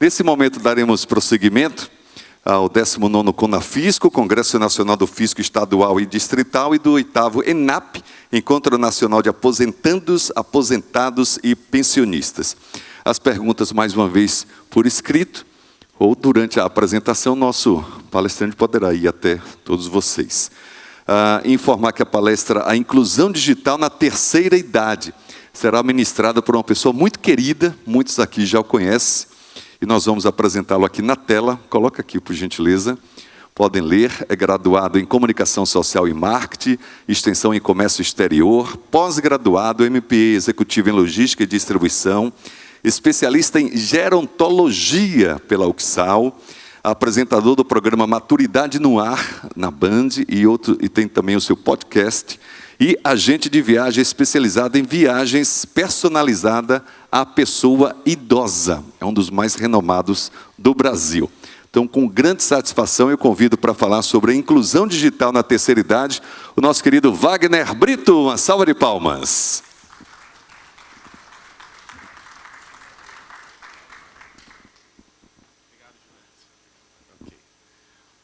Nesse momento daremos prosseguimento ao 19º CONAFISCO, Congresso Nacional do Fisco Estadual e Distrital, e do 8º ENAP, Encontro Nacional de Aposentandos, Aposentados e Pensionistas. As perguntas, mais uma vez, por escrito, ou durante a apresentação, nosso palestrante poderá ir até todos vocês. Informar que a palestra A Inclusão Digital na Terceira Idade será ministrada por uma pessoa muito querida, muitos aqui já o conhecem, e nós vamos apresentá-lo aqui na tela. Coloca aqui, por gentileza. Podem ler. É graduado em Comunicação Social e Marketing, Extensão em Comércio Exterior, pós-graduado, MPA Executivo em Logística e Distribuição, especialista em Gerontologia pela UXAL, apresentador do programa Maturidade no Ar, na Band, e tem também o seu podcast, e agente de viagem especializado em viagens personalizadas à pessoa idosa. É um dos mais renomados do Brasil. Então, com grande satisfação, eu convido para falar sobre a inclusão digital na terceira idade, o nosso querido Wagner Brito. Uma salva de palmas.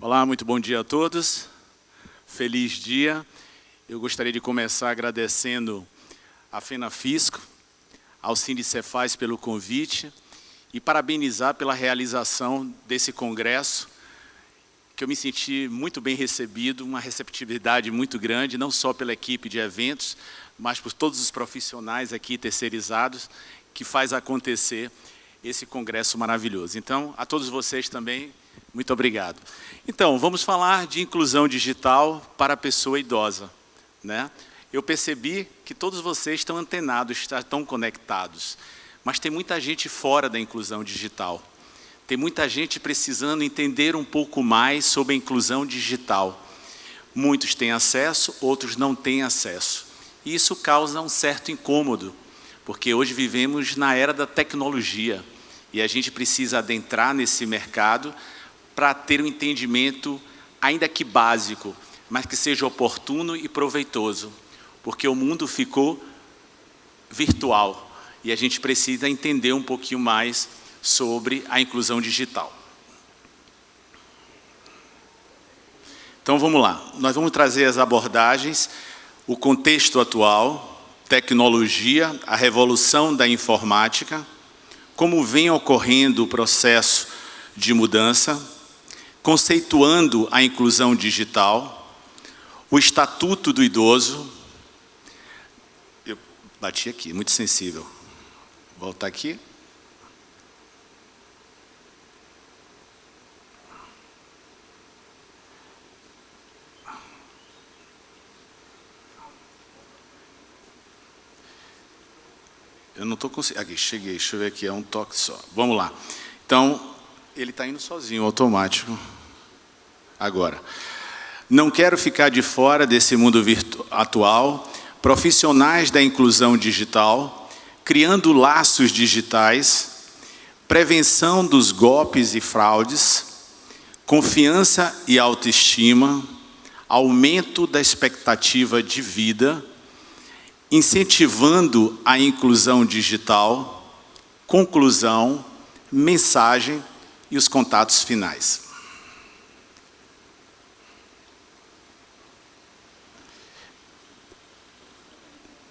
Olá, muito bom dia a todos. Feliz dia. Eu gostaria de começar agradecendo a FENAFISCO, ao Sindicefaz pelo convite e parabenizar pela realização desse congresso, que eu me senti muito bem recebido, uma receptividade muito grande, não só pela equipe de eventos, mas por todos os profissionais aqui terceirizados, que faz acontecer esse congresso maravilhoso. Então, a todos vocês também, muito obrigado. Então, vamos falar de inclusão digital para a pessoa idosa, né? Eu percebi que todos vocês estão antenados, estão conectados, mas tem muita gente fora da inclusão digital. Tem muita gente precisando entender um pouco mais sobre a inclusão digital. Muitos têm acesso, outros não têm acesso. E isso causa um certo incômodo, porque hoje vivemos na era da tecnologia e a gente precisa adentrar nesse mercado para ter um entendimento, ainda que básico, mas que seja oportuno e proveitoso, porque o mundo ficou virtual e a gente precisa entender um pouquinho mais sobre a inclusão digital. Então vamos lá, nós vamos trazer as abordagens, o contexto atual, tecnologia, a revolução da informática, como vem ocorrendo o processo de mudança, conceituando a inclusão digital, o Estatuto do Idoso. Eu bati aqui, muito sensível. Voltar aqui. Eu não estou conseguindo. Aqui, cheguei, deixa eu ver aqui, é um toque só. Vamos lá. Então, ele está indo sozinho, automático. Agora. Não quero ficar de fora desse mundo atual, profissionais da inclusão digital, criando laços digitais, prevenção dos golpes e fraudes, confiança e autoestima, aumento da expectativa de vida, incentivando a inclusão digital, conclusão, mensagem e os contatos finais.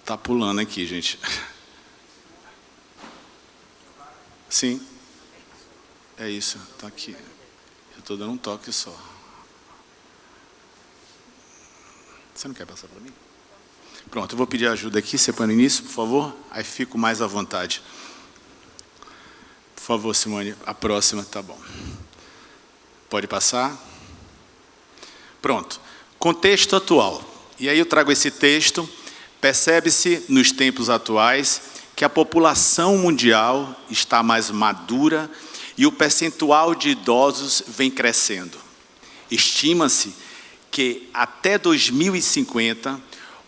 Está pulando aqui, gente. Sim. É isso, está aqui. Eu estou dando um toque só. Você não quer passar para mim? Pronto, eu vou pedir ajuda aqui. Você põe no início, por favor? Aí fico mais à vontade. Por favor, Simone, a próxima, tá bom. Pode passar? Pronto. Contexto atual. E aí eu trago esse texto. Percebe-se nos tempos atuais que a população mundial está mais madura e o percentual de idosos vem crescendo. Estima-se que até 2050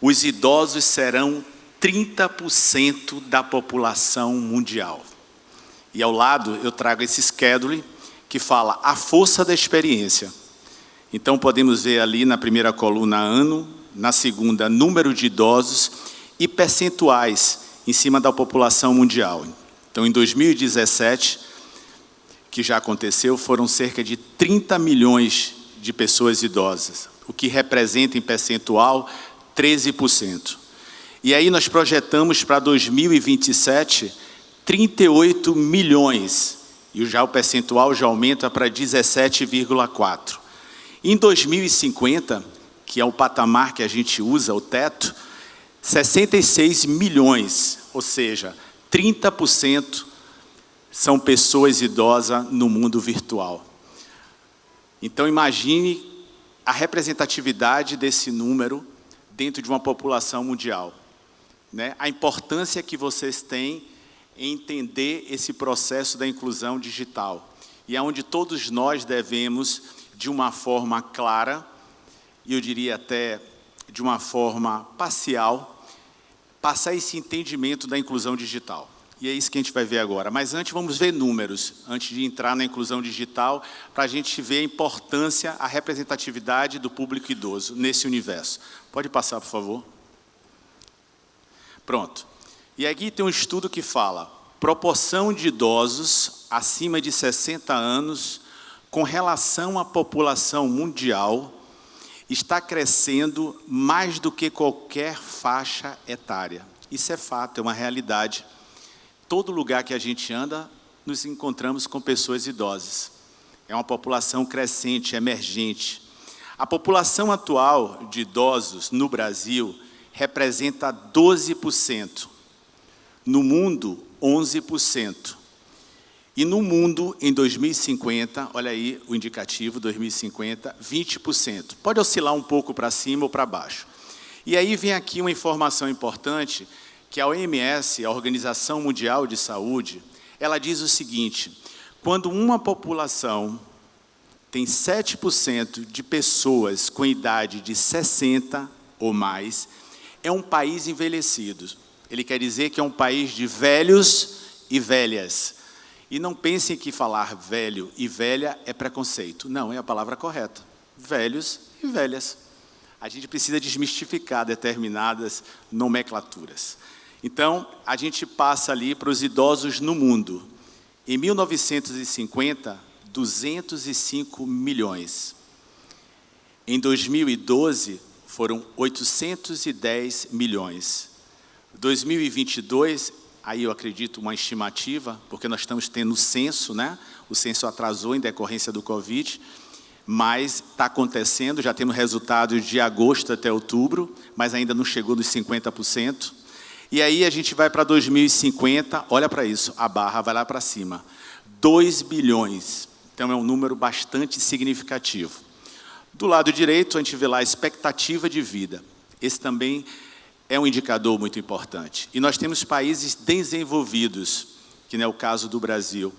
os idosos serão 30% da população mundial. E ao lado eu trago esse schedule que fala a força da experiência. Então podemos ver ali na primeira coluna ano, na segunda, número de idosos e percentuais em cima da população mundial. Então, em 2017, que já aconteceu, foram cerca de 30 milhões de pessoas idosas, o que representa em percentual 13%. E aí nós projetamos para 2027 38 milhões, e já o percentual já aumenta para 17,4%. Em 2050, que é o patamar que a gente usa, o teto, 66 milhões, ou seja, 30% são pessoas idosas no mundo virtual. Então imagine a representatividade desse número dentro de uma população mundial, né? A importância que vocês têm em entender esse processo da inclusão digital, e é onde todos nós devemos, de uma forma clara, e eu diria até de uma forma parcial, passar esse entendimento da inclusão digital. E é isso que a gente vai ver agora. Mas antes, vamos ver números, antes de entrar na inclusão digital, para a gente ver a importância, a representatividade do público idoso nesse universo. Pode passar, por favor? Pronto. E aqui tem um estudo que fala: proporção de idosos acima de 60 anos com relação à população mundial está crescendo mais do que qualquer faixa etária. Isso é fato, é uma realidade. Todo lugar que a gente anda, nos encontramos com pessoas idosas. É uma população crescente, emergente. A população atual de idosos no Brasil representa 12%. No mundo, 11%. E no mundo, em 2050, olha aí o indicativo, 2050, 20%. Pode oscilar um pouco para cima ou para baixo. E aí vem aqui uma informação importante, que a OMS, a Organização Mundial de Saúde, ela diz o seguinte: quando uma população tem 7% de pessoas com idade de 60 ou mais, é um país envelhecido. Ele quer dizer que é um país de velhos e velhas. E não pensem que falar velho e velha é preconceito. Não, é a palavra correta. Velhos e velhas. A gente precisa desmistificar determinadas nomenclaturas. Então, a gente passa ali para os idosos no mundo. Em 1950, 205 milhões. Em 2012, foram 810 milhões. 2022, aí eu acredito uma estimativa, porque nós estamos tendo o censo, né? O censo atrasou em decorrência do Covid, mas está acontecendo, já temos resultados de agosto até outubro, mas ainda não chegou nos 50%. E aí a gente vai para 2050, olha para isso, a barra vai lá para cima. 2 bilhões, então é um número bastante significativo. Do lado direito, a gente vê lá a expectativa de vida. Esse também é um indicador muito importante. E nós temos países desenvolvidos, que não é o caso do Brasil.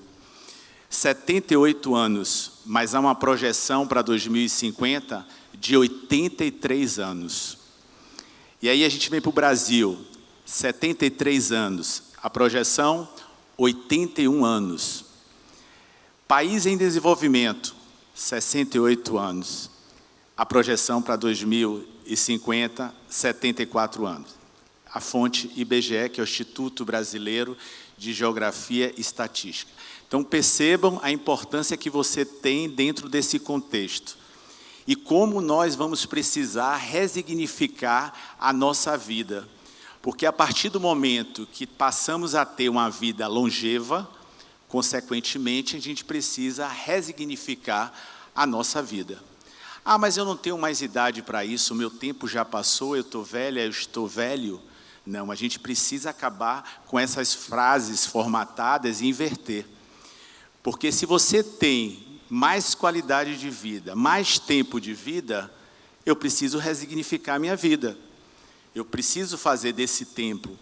78 anos, mas há uma projeção para 2050 de 83 anos. E aí a gente vem para o Brasil, 73 anos, a projeção 81 anos. País em desenvolvimento, 68 anos. A projeção para 2050, 74 anos. A fonte IBGE, que é o Instituto Brasileiro de Geografia e Estatística. Então percebam a importância que você tem dentro desse contexto. E como nós vamos precisar resignificar a nossa vida. Porque a partir do momento que passamos a ter uma vida longeva, consequentemente, a gente precisa resignificar a nossa vida. Ah, mas eu não tenho mais idade para isso, o meu tempo já passou, eu estou velha, eu estou velho. Não, a gente precisa acabar com essas frases formatadas e inverter. Porque se você tem mais qualidade de vida, mais tempo de vida, eu preciso resignificar a minha vida. Eu preciso fazer desse tempo,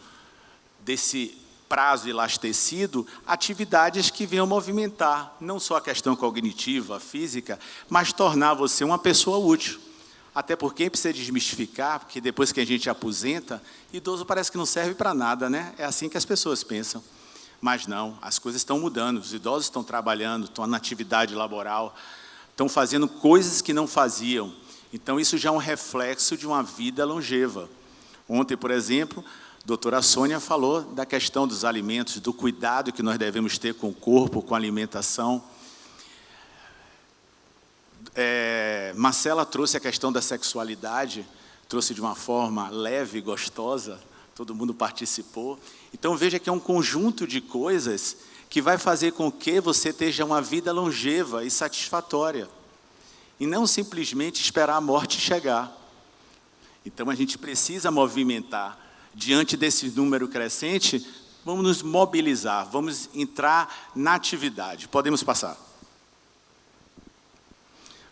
desse prazo elastecido, atividades que venham movimentar, não só a questão cognitiva, física, mas tornar você uma pessoa útil. Até porque precisa desmistificar, porque depois que a gente aposenta, idoso parece que não serve para nada, né? É assim que as pessoas pensam. Mas não, as coisas estão mudando, os idosos estão trabalhando, estão na atividade laboral, estão fazendo coisas que não faziam. Então isso já é um reflexo de uma vida longeva. Ontem, por exemplo, a doutora Sônia falou da questão dos alimentos, do cuidado que nós devemos ter com o corpo, com a alimentação. Marcela trouxe a questão da sexualidade, trouxe de uma forma leve, gostosa, todo mundo participou. Então veja que é um conjunto de coisas que vai fazer com que você tenha uma vida longeva e satisfatória. E não simplesmente esperar a morte chegar. Então a gente precisa movimentar. Diante desse número crescente, vamos nos mobilizar, vamos entrar na atividade. Podemos passar.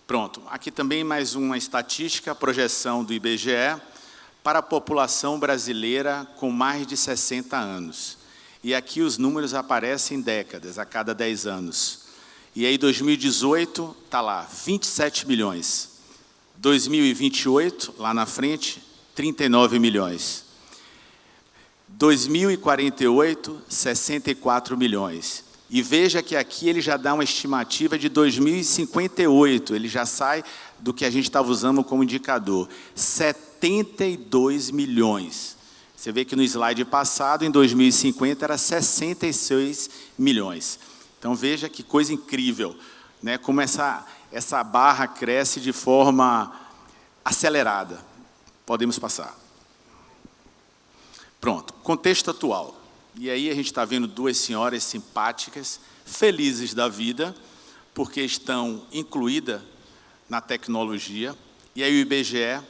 Pronto, aqui também mais uma estatística, projeção do IBGE para a população brasileira com mais de 60 anos. E aqui os números aparecem em décadas, a cada 10 anos. E aí 2018, está lá, 27 milhões. 2028, lá na frente, 39 milhões. 2048, 64 milhões. E veja que aqui ele já dá uma estimativa de 2058, ele já sai do que a gente estava usando como indicador, 72 milhões. Você vê que no slide passado, em 2050, era 66 milhões. Então veja que coisa incrível, né? Como essa barra cresce de forma acelerada. Podemos passar. Pronto, contexto atual. E aí a gente está vendo duas senhoras simpáticas, felizes da vida, porque estão incluídas na tecnologia. E aí o IBGE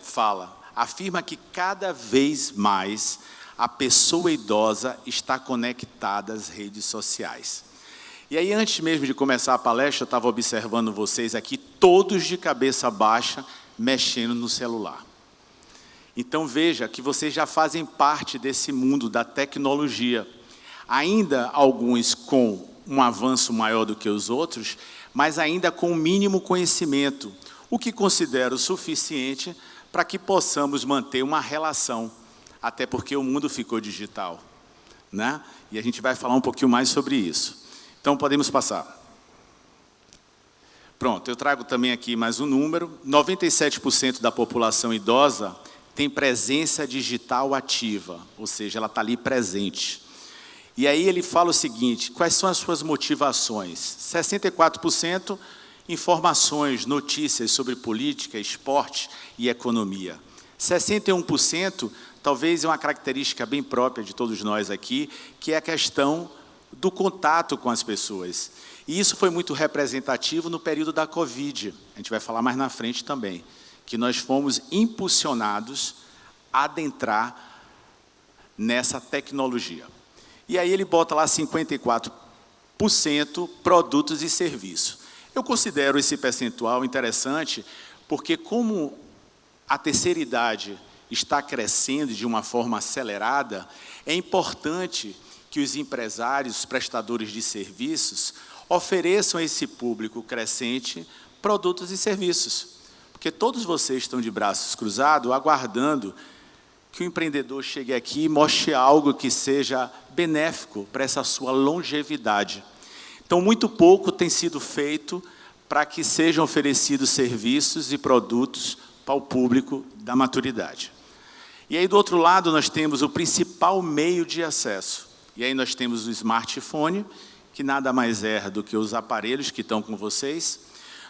afirma que cada vez mais a pessoa idosa está conectada às redes sociais. E aí, antes mesmo de começar a palestra, eu estava observando vocês aqui, todos de cabeça baixa, mexendo no celular. Então veja que vocês já fazem parte desse mundo da tecnologia. Ainda alguns com um avanço maior do que os outros, mas ainda com o mínimo conhecimento, o que considero suficiente para que possamos manter uma relação, até porque o mundo ficou digital, né? E a gente vai falar um pouquinho mais sobre isso. Então, podemos passar. Pronto, eu trago também aqui mais um número. 97% da população idosa tem presença digital ativa, ou seja, ela está ali presente. E aí ele fala o seguinte, quais são as suas motivações? 64% informações, notícias sobre política, esporte e economia. 61%, talvez é uma característica bem própria de todos nós aqui, que é a questão do contato com as pessoas. E isso foi muito representativo no período da Covid. A gente vai falar mais na frente também, que nós fomos impulsionados a adentrar nessa tecnologia. E aí ele bota lá 54% produtos e serviços. Eu considero esse percentual interessante, porque como a terceira idade está crescendo de uma forma acelerada, é importante que os empresários, os prestadores de serviços, ofereçam a esse público crescente produtos e serviços. Porque todos vocês estão de braços cruzados, aguardando que o empreendedor chegue aqui e mostre algo que seja benéfico para essa sua longevidade. Então, muito pouco tem sido feito para que sejam oferecidos serviços e produtos para o público da maturidade. E aí, do outro lado, nós temos o principal meio de acesso. E aí nós temos o smartphone, que nada mais é do que os aparelhos que estão com vocês.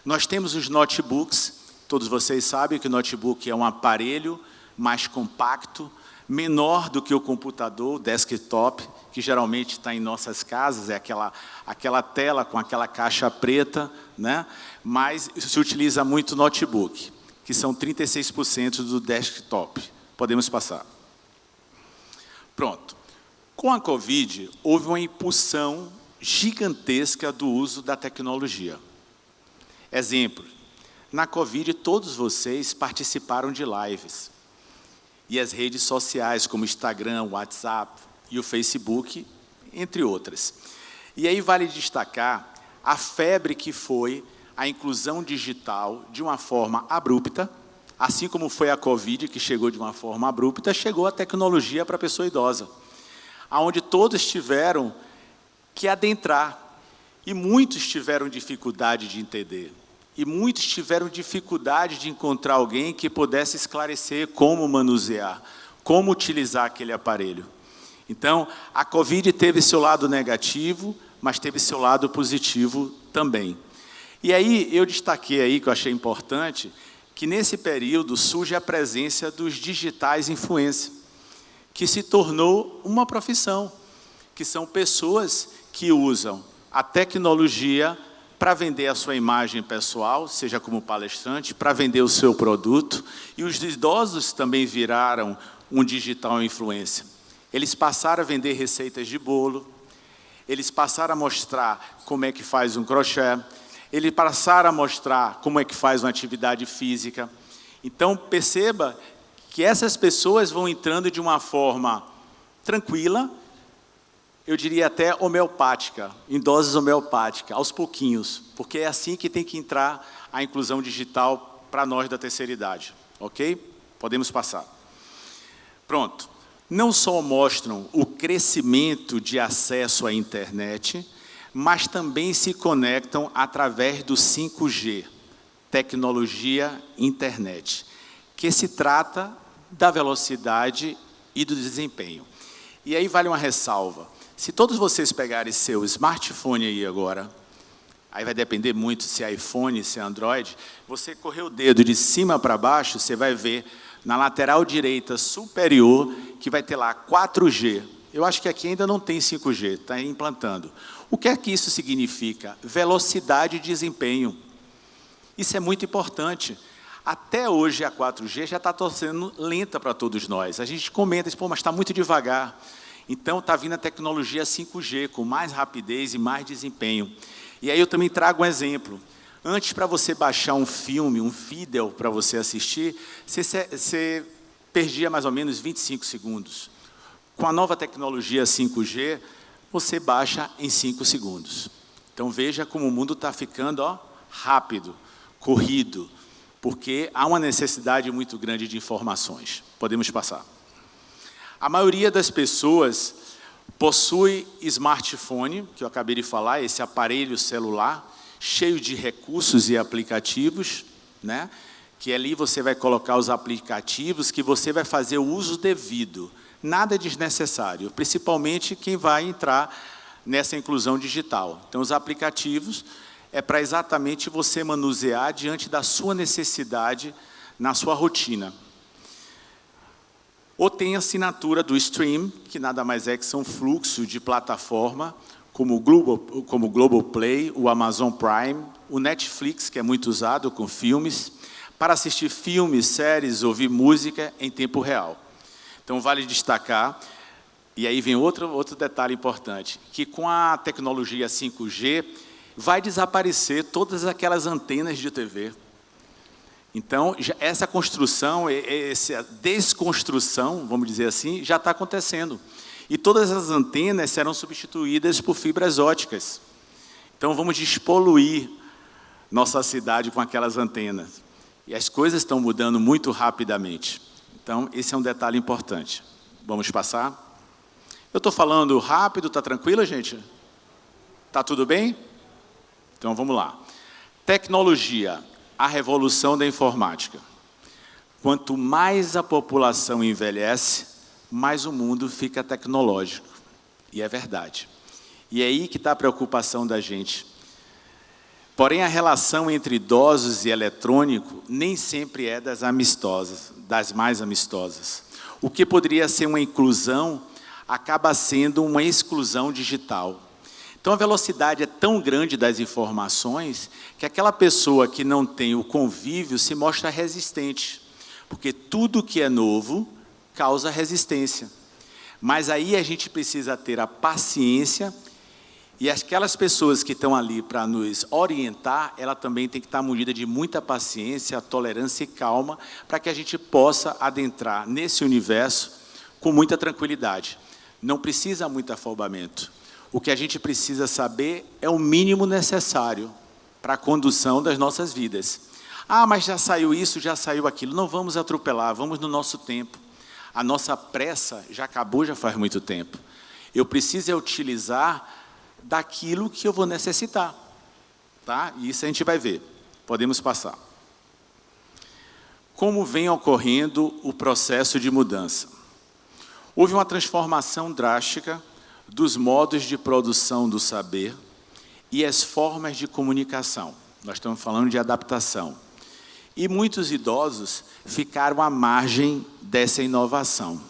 Nós temos os notebooks. Todos vocês sabem que o notebook é um aparelho mais compacto, menor do que o computador, o desktop, que geralmente está em nossas casas, é aquela tela com aquela caixa preta, né? Mas se utiliza muito notebook, que são 36% do desktop. Podemos passar. Pronto. Com a Covid, houve uma impulsão gigantesca do uso da tecnologia. Exemplo, na Covid, todos vocês participaram de lives. E as redes sociais, como o Instagram, o WhatsApp e o Facebook, entre outras. E aí vale destacar a febre que foi a inclusão digital de uma forma abrupta, assim como foi a Covid, que chegou de uma forma abrupta, chegou a tecnologia para a pessoa idosa, onde todos tiveram que adentrar, e muitos tiveram dificuldade de entender. E muitos tiveram dificuldade de encontrar alguém que pudesse esclarecer como manusear, como utilizar aquele aparelho. Então, a Covid teve seu lado negativo, mas teve seu lado positivo também. E aí eu destaquei aí, que eu achei importante, que nesse período surge a presença dos digitais influencers, que se tornou uma profissão, que são pessoas que usam a tecnologia para vender a sua imagem pessoal, seja como palestrante, para vender o seu produto, e os idosos também viraram um digital influencer. Eles passaram a vender receitas de bolo, eles passaram a mostrar como é que faz um crochê, eles passaram a mostrar como é que faz uma atividade física. Então, perceba que essas pessoas vão entrando de uma forma tranquila, eu diria até homeopática, em doses homeopáticas, aos pouquinhos, porque é assim que tem que entrar a inclusão digital para nós da terceira idade, ok? Podemos passar. Pronto. Não só mostram o crescimento de acesso à internet, mas também se conectam através do 5G, tecnologia internet, que se trata da velocidade e do desempenho. E aí vale uma ressalva. Se todos vocês pegarem seu smartphone aí agora, aí vai depender muito se é iPhone, se é Android, você correr o dedo de cima para baixo, você vai ver na lateral direita superior que vai ter lá 4G. Eu acho que aqui ainda não tem 5G, está implantando. O que é que isso significa? Velocidade e desempenho. Isso é muito importante. Até hoje a 4G já está sendo lenta para todos nós. A gente comenta, pô, mas está muito devagar. Então, está vindo a tecnologia 5G, com mais rapidez e mais desempenho. E aí eu também trago um exemplo. Antes, para você baixar um filme, um vídeo para você assistir, você perdia mais ou menos 25 segundos. Com a nova tecnologia 5G, você baixa em 5 segundos. Então, veja como o mundo está ficando rápido, corrido, porque há uma necessidade muito grande de informações. Podemos passar. A maioria das pessoas possui smartphone, que eu acabei de falar, esse aparelho celular, cheio de recursos e aplicativos, né? Que ali você vai colocar os aplicativos que você vai fazer o uso devido, nada desnecessário, principalmente quem vai entrar nessa inclusão digital. Então, os aplicativos é para exatamente você manusear diante da sua necessidade na sua rotina. Ou tem a assinatura do stream, que nada mais é que são fluxos de plataforma, como o Globoplay, o Amazon Prime, o Netflix, que é muito usado com filmes, para assistir filmes, séries, ouvir música em tempo real. Então, vale destacar, e aí vem outro detalhe importante, que com a tecnologia 5G, vai desaparecer todas aquelas antenas de TV. Então, essa construção, essa desconstrução, vamos dizer assim, já está acontecendo. E todas as antenas serão substituídas por fibras óticas. Então, vamos despoluir nossa cidade com aquelas antenas. E as coisas estão mudando muito rapidamente. Então, esse é um detalhe importante. Vamos passar? Eu estou falando rápido, está tranquilo, gente? Está tudo bem? Então, vamos lá. Tecnologia. A revolução da informática. Quanto mais a população envelhece, mais o mundo fica tecnológico. E é verdade. E é aí que está a preocupação da gente. Porém, a relação entre idosos e eletrônico nem sempre é das amistosas, das mais amistosas. O que poderia ser uma inclusão, acaba sendo uma exclusão digital. Então, a velocidade é tão grande das informações que aquela pessoa que não tem o convívio se mostra resistente, porque tudo que é novo causa resistência. Mas aí a gente precisa ter a paciência e aquelas pessoas que estão ali para nos orientar, ela também tem que estar munida de muita paciência, tolerância e calma, para que a gente possa adentrar nesse universo com muita tranquilidade. Não precisa muito afobamento. O que a gente precisa saber é o mínimo necessário para a condução das nossas vidas. Ah, mas já saiu isso, já saiu aquilo. Não vamos atropelar, vamos no nosso tempo. A nossa pressa já acabou, já faz muito tempo. Eu preciso utilizar daquilo que eu vou necessitar. Tá? E isso a gente vai ver. Podemos passar. Como vem ocorrendo o processo de mudança? Houve uma transformação drástica dos modos de produção do saber e as formas de comunicação. Nós estamos falando de adaptação. E muitos idosos ficaram à margem dessa inovação.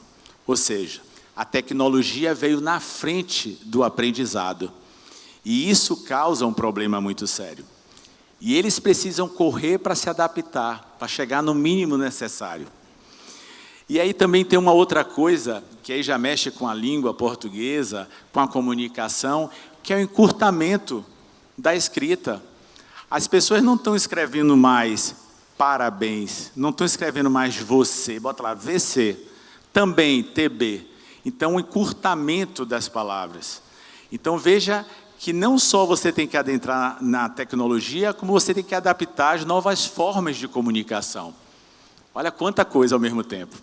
Ou seja, a tecnologia veio na frente do aprendizado. E isso causa um problema muito sério. E eles precisam correr para se adaptar, para chegar no mínimo necessário. E aí também tem uma outra coisa, que aí já mexe com a língua portuguesa, com a comunicação, que é o encurtamento da escrita. As pessoas não estão escrevendo mais parabéns, não estão escrevendo mais você, bota lá, VC, também TB. Então, o encurtamento das palavras. Então, veja que não só você tem que adentrar na tecnologia, como você tem que adaptar as novas formas de comunicação. Olha quanta coisa ao mesmo tempo.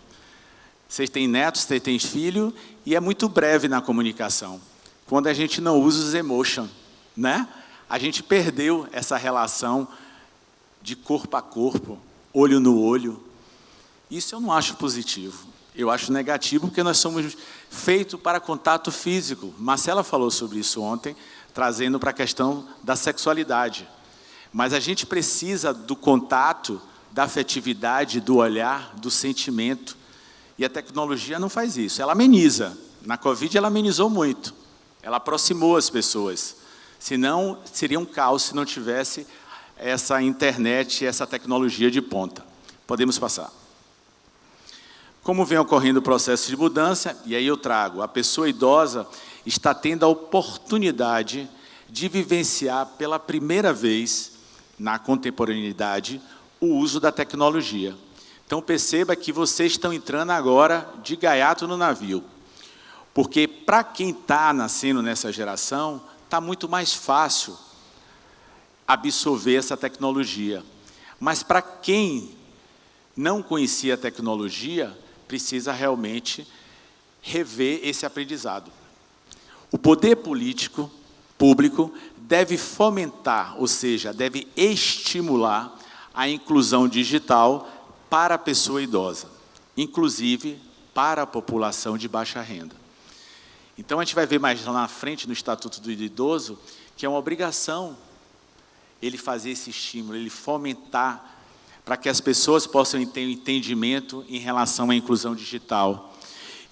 Vocês têm netos, vocês têm filho, e é muito breve na comunicação. Quando a gente não usa os emotion, né? A gente perdeu essa relação de corpo a corpo, olho no olho. Isso eu não acho positivo. Eu acho negativo, porque nós somos feitos para contato físico. Marcela falou sobre isso ontem, trazendo para a questão da sexualidade. Mas a gente precisa do contato, da afetividade, do olhar, do sentimento. E a tecnologia não faz isso, ela ameniza. Na Covid ela amenizou muito, ela aproximou as pessoas. Senão, seria um caos se não tivesse essa internet, essa tecnologia de ponta. Podemos passar. Como vem ocorrendo o processo de mudança, e aí eu trago, a pessoa idosa está tendo a oportunidade de vivenciar pela primeira vez, na contemporaneidade, o uso da tecnologia. Então, perceba que vocês estão entrando agora de gaiato no navio. Porque, para quem está nascendo nessa geração, está muito mais fácil absorver essa tecnologia. Mas, para quem não conhecia a tecnologia, precisa realmente rever esse aprendizado. O poder político, público, deve fomentar, ou seja, deve estimular a inclusão digital para a pessoa idosa, inclusive para a população de baixa renda. Então, a gente vai ver mais lá na frente, no Estatuto do Idoso, que é uma obrigação ele fazer esse estímulo, ele fomentar para que as pessoas possam ter um entendimento em relação à inclusão digital.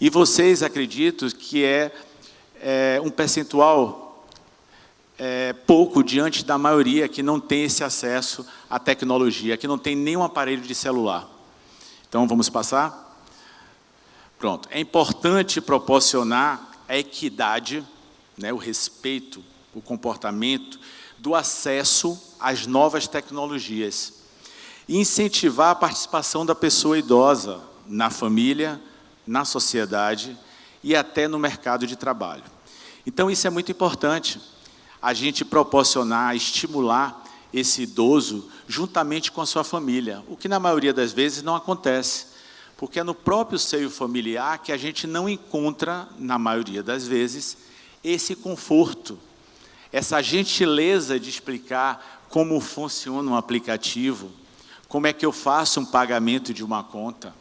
E vocês acreditam que é um percentual pouco diante da maioria que não tem esse acesso à tecnologia, que não tem nenhum aparelho de celular. Então, vamos passar? Pronto. É importante proporcionar a equidade, né, o respeito, o comportamento, do acesso às novas tecnologias. E incentivar a participação da pessoa idosa na família, na sociedade e até no mercado de trabalho. Então, isso é muito importante, a gente proporcionar, estimular esse idoso juntamente com a sua família, o que na maioria das vezes não acontece, porque é no próprio seio familiar que a gente não encontra, na maioria das vezes, esse conforto, essa gentileza de explicar como funciona um aplicativo, como é que eu faço um pagamento de uma conta,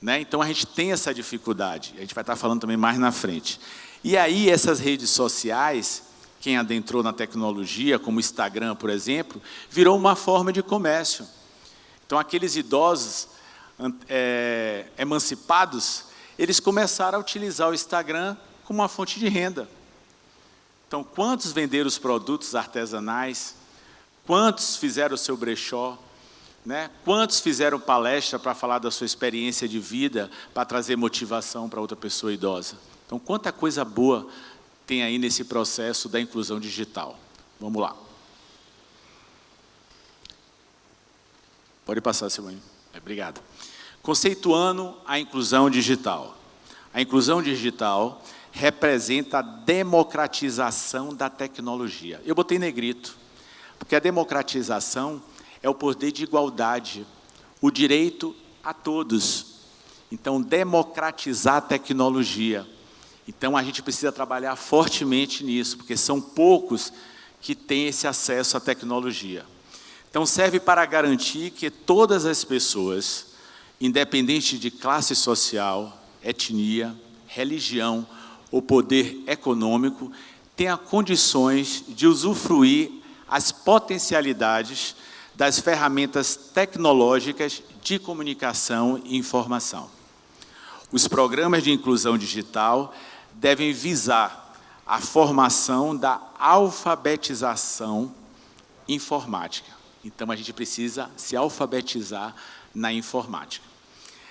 né? Então, a gente tem essa dificuldade, a gente vai estar falando também mais na frente. E aí, essas redes sociais, quem adentrou na tecnologia, como o Instagram, por exemplo, virou uma forma de comércio. Então, aqueles idosos emancipados, eles começaram a utilizar o Instagram como uma fonte de renda. Então, quantos venderam os produtos artesanais? Quantos fizeram o seu brechó? Né? Quantos fizeram palestra para falar da sua experiência de vida, para trazer motivação para outra pessoa idosa? Então, quanta coisa boa tem aí nesse processo da inclusão digital. Vamos lá. Pode passar, Simone. Obrigado. Conceituando a inclusão digital. A inclusão digital representa a democratização da tecnologia. Eu botei negrito, porque a democratização é o poder de igualdade, o direito a todos. Então, democratizar a tecnologia. Então, a gente precisa trabalhar fortemente nisso, porque são poucos que têm esse acesso à tecnologia. Então, serve para garantir que todas as pessoas, independente de classe social, etnia, religião ou poder econômico, tenham condições de usufruir as potencialidades das ferramentas tecnológicas de comunicação e informação. Os programas de inclusão digital devem visar a formação da alfabetização informática. Então, a gente precisa se alfabetizar na informática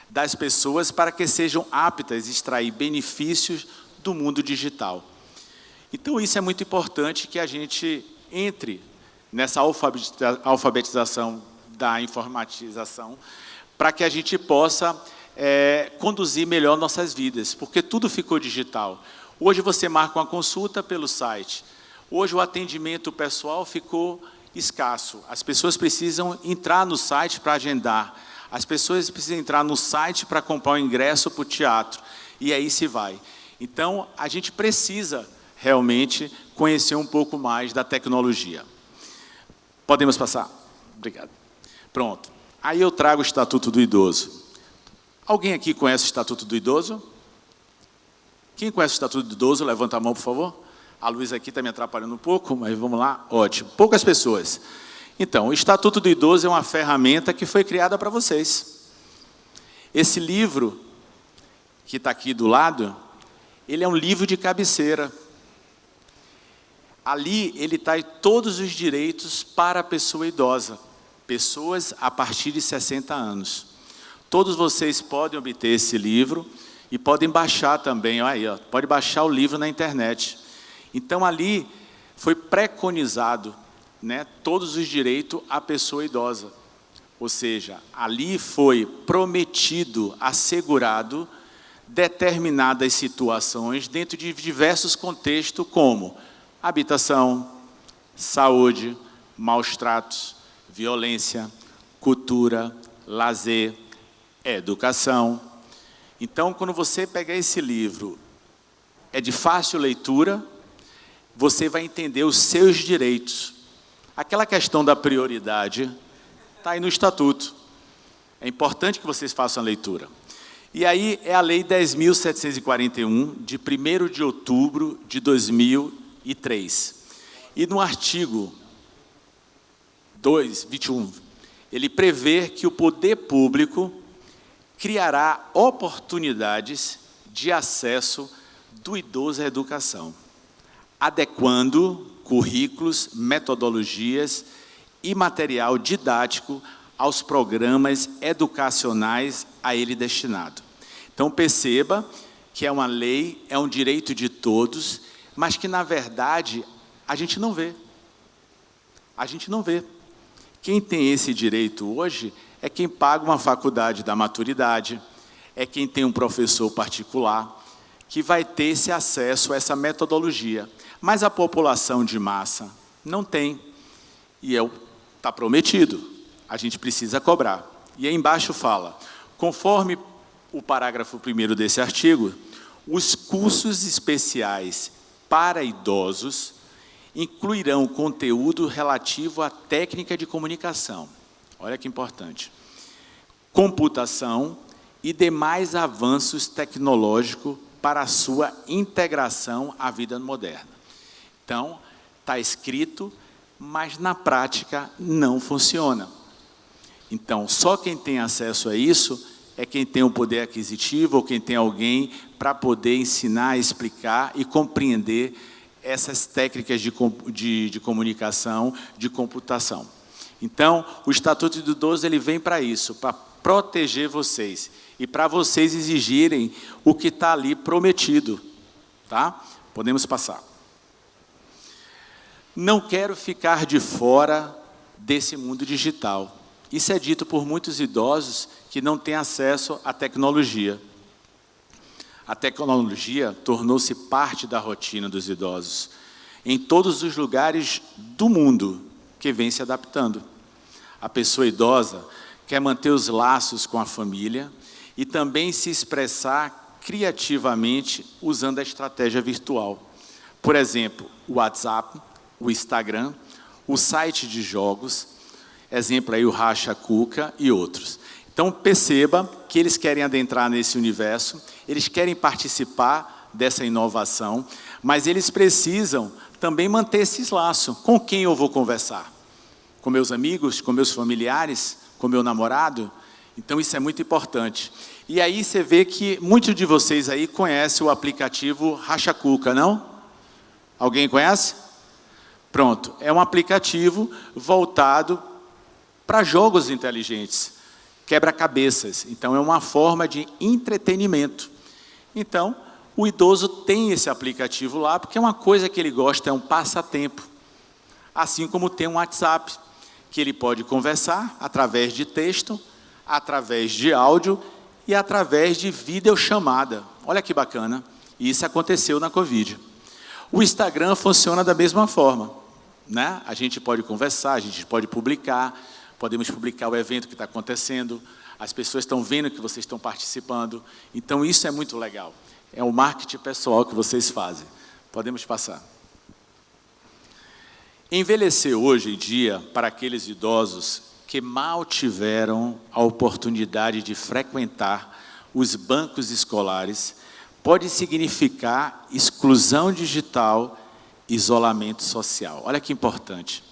das pessoas para que sejam aptas a extrair benefícios do mundo digital. Então, isso é muito importante que a gente entre nessa alfabetização da informatização para que a gente possa conduzir melhor nossas vidas, porque tudo ficou digital. Hoje você marca uma consulta pelo site. Hoje o atendimento pessoal ficou escasso. As pessoas precisam entrar no site para agendar. As pessoas precisam entrar no site para comprar o ingresso para o teatro. E aí se vai. Então, a gente precisa realmente conhecer um pouco mais da tecnologia. Podemos passar? Obrigado. Pronto. Aí eu trago o Estatuto do Idoso. Alguém aqui conhece o Estatuto do Idoso? Quem conhece o Estatuto do Idoso, levanta a mão, por favor. A Luísa aqui está me atrapalhando um pouco, mas vamos lá. Ótimo. Poucas pessoas. Então, o Estatuto do Idoso é uma ferramenta que foi criada para vocês. Esse livro, que está aqui do lado, ele é um livro de cabeceira. Ali, ele está todos os direitos para a pessoa idosa, pessoas a partir de 60 anos. Todos vocês podem obter esse livro e podem baixar também, aí, ó, pode baixar o livro na internet. Então, ali foi preconizado, né, todos os direitos à pessoa idosa. Ou seja, ali foi prometido, assegurado, determinadas situações dentro de diversos contextos, como habitação, saúde, maus tratos, violência, cultura, lazer, educação. Então, quando você pegar esse livro, é de fácil leitura, você vai entender os seus direitos. Aquela questão da prioridade está aí no Estatuto. É importante que vocês façam a leitura. E aí é a Lei 10.741, de 1º de outubro de 2003. E no artigo 21, ele prevê que o poder público criará oportunidades de acesso do idoso à educação, adequando currículos, metodologias e material didático aos programas educacionais a ele destinado. Então, perceba que é uma lei, é um direito de todos, mas que, na verdade, a gente não vê. A gente não vê. Quem tem esse direito hoje é quem paga uma faculdade da maturidade, é quem tem um professor particular, que vai ter esse acesso a essa metodologia. Mas a população de massa não tem. E está prometido. A gente precisa cobrar. E aí embaixo fala, conforme o parágrafo 1º desse artigo, os cursos especiais para idosos incluirão conteúdo relativo à técnica de comunicação. Olha que importante. Computação e demais avanços tecnológicos para a sua integração à vida moderna. Então, está escrito, mas na prática não funciona. Então, só quem tem acesso a isso é quem tem o poder aquisitivo ou quem tem alguém para poder ensinar, explicar e compreender essas técnicas de comunicação, de computação. Então, o Estatuto do Idoso ele vem para isso, para proteger vocês e para vocês exigirem o que está ali prometido. Tá? Podemos passar. Não quero ficar de fora desse mundo digital. Isso é dito por muitos idosos que não têm acesso à tecnologia. A tecnologia tornou-se parte da rotina dos idosos, em todos os lugares do mundo que vem se adaptando. A pessoa idosa quer manter os laços com a família e também se expressar criativamente usando a estratégia virtual. Por exemplo, o WhatsApp, o Instagram, o site de jogos, exemplo aí o Racha Cuca e outros. Então, perceba que eles querem adentrar nesse universo, eles querem participar dessa inovação, mas eles precisam também manter esses laços. Com quem eu vou conversar? Com meus amigos, com meus familiares, com meu namorado? Então isso é muito importante. E aí você vê que muitos de vocês aí conhecem o aplicativo Racha Cuca, não? Alguém conhece? Pronto, é um aplicativo voltado para jogos inteligentes, quebra-cabeças. Então é uma forma de entretenimento. Então, o idoso tem esse aplicativo lá, porque é uma coisa que ele gosta, é um passatempo. Assim como tem um WhatsApp, que ele pode conversar através de texto, através de áudio e através de videochamada. Olha que bacana. Isso aconteceu na Covid. O Instagram funciona da mesma forma, né? A gente pode conversar, a gente pode publicar, podemos publicar o evento que está acontecendo, as pessoas estão vendo que vocês estão participando. Então isso é muito legal. É o marketing pessoal que vocês fazem. Podemos passar. Envelhecer hoje em dia, para aqueles idosos que mal tiveram a oportunidade de frequentar os bancos escolares, pode significar exclusão digital, isolamento social. Olha que importante.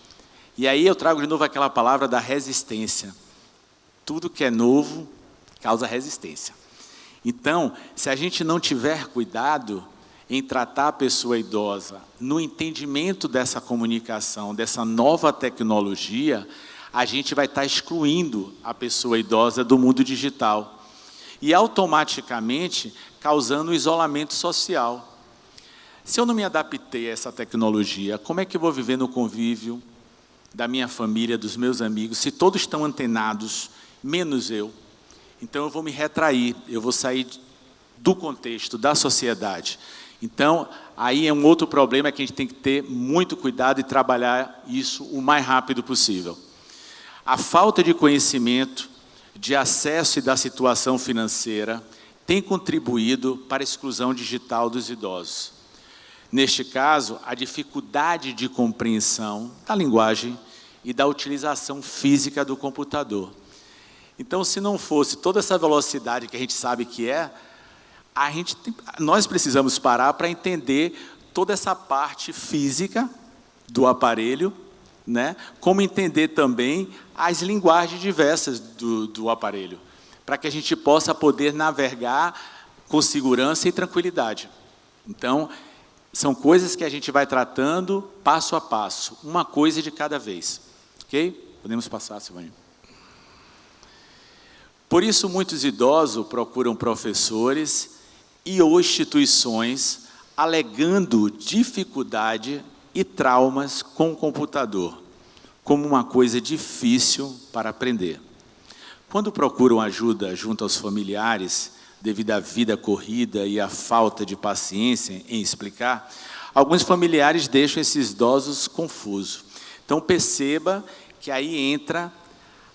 E aí eu trago de novo aquela palavra da resistência. Tudo que é novo causa resistência. Então, se a gente não tiver cuidado em tratar a pessoa idosa no entendimento dessa comunicação, dessa nova tecnologia, a gente vai estar excluindo a pessoa idosa do mundo digital e automaticamente causando um isolamento social. Se eu não me adaptei a essa tecnologia, como é que eu vou viver no convívio da minha família, dos meus amigos, se todos estão antenados, menos eu? Então eu vou me retrair, eu vou sair do contexto, da sociedade. Então, aí é um outro problema que a gente tem que ter muito cuidado e trabalhar isso o mais rápido possível. A falta de conhecimento, de acesso e da situação financeira tem contribuído para a exclusão digital dos idosos. Neste caso, a dificuldade de compreensão da linguagem e da utilização física do computador. Então, se não fosse toda essa velocidade que a gente sabe que é, nós precisamos parar para entender toda essa parte física do aparelho, né? Como entender também as linguagens diversas do aparelho, para que a gente possa poder navegar com segurança e tranquilidade. Então, são coisas que a gente vai tratando passo a passo, uma coisa de cada vez. Ok? Podemos passar, Silvânia. Por isso, muitos idosos procuram professores e ou instituições alegando dificuldade e traumas com o computador, como uma coisa difícil para aprender. Quando procuram ajuda junto aos familiares, devido à vida corrida e à falta de paciência em explicar, alguns familiares deixam esses idosos confusos. Então, perceba que aí entra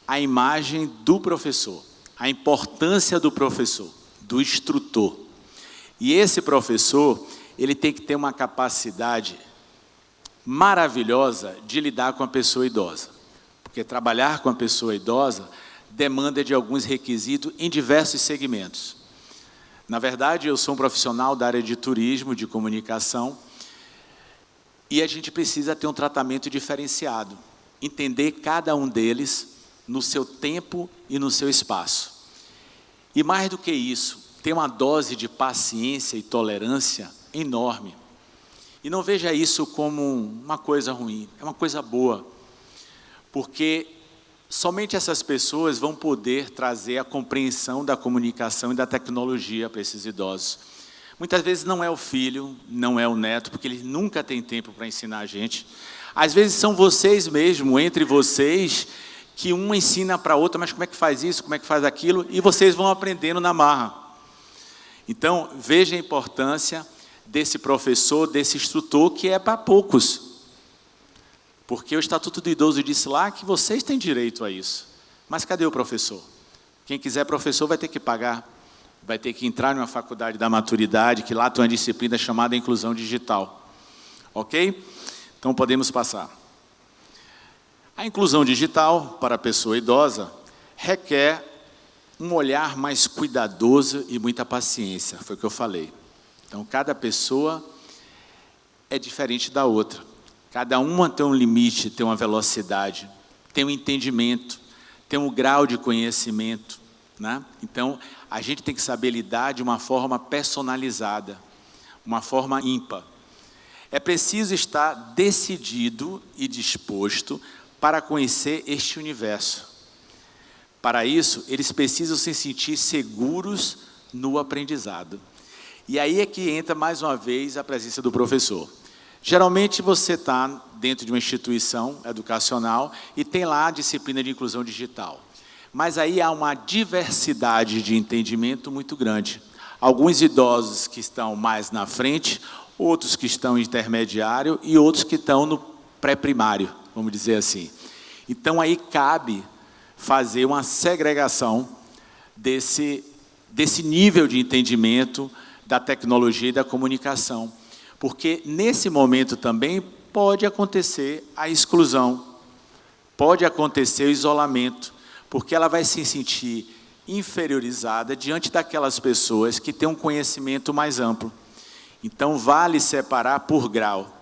a imagem do professor, a importância do professor, do instrutor. E esse professor, ele tem que ter uma capacidade maravilhosa de lidar com a pessoa idosa. Porque trabalhar com a pessoa idosa demanda de alguns requisitos em diversos segmentos. Na verdade, eu sou um profissional da área de turismo, de comunicação, e a gente precisa ter um tratamento diferenciado, entender cada um deles no seu tempo e no seu espaço. E mais do que isso, ter uma dose de paciência e tolerância enorme. E não veja isso como uma coisa ruim, é uma coisa boa, porque somente essas pessoas vão poder trazer a compreensão da comunicação e da tecnologia para esses idosos. Muitas vezes não é o filho, não é o neto, porque ele nunca tem tempo para ensinar a gente. Às vezes são vocês mesmo, entre vocês, que uma ensina para a outra, mas como é que faz isso, como é que faz aquilo, e vocês vão aprendendo na marra. Então, veja a importância desse professor, desse instrutor, que é para poucos. Porque o Estatuto do Idoso disse lá que vocês têm direito a isso. Mas cadê o professor? Quem quiser professor vai ter que pagar, vai ter que entrar numa faculdade da maturidade, que lá tem uma disciplina chamada inclusão digital. Ok? Então podemos passar. A inclusão digital para a pessoa idosa requer um olhar mais cuidadoso e muita paciência, foi o que eu falei. Então cada pessoa é diferente da outra. Cada uma tem um limite, tem uma velocidade, tem um entendimento, tem um grau de conhecimento, né? Então, a gente tem que saber lidar de uma forma personalizada, uma forma ímpar. É preciso estar decidido e disposto para conhecer este universo. Para isso, eles precisam se sentir seguros no aprendizado. E aí é que entra, mais uma vez, a presença do professor. Geralmente, você está dentro de uma instituição educacional e tem lá a disciplina de inclusão digital. Mas aí há uma diversidade de entendimento muito grande. Alguns idosos que estão mais na frente, outros que estão intermediário e outros que estão no pré-primário, vamos dizer assim. Então, aí cabe fazer uma segregação desse nível de entendimento da tecnologia e da comunicação. Porque, nesse momento também, pode acontecer a exclusão, pode acontecer o isolamento, porque ela vai se sentir inferiorizada diante daquelas pessoas que têm um conhecimento mais amplo. Então, vale separar por grau.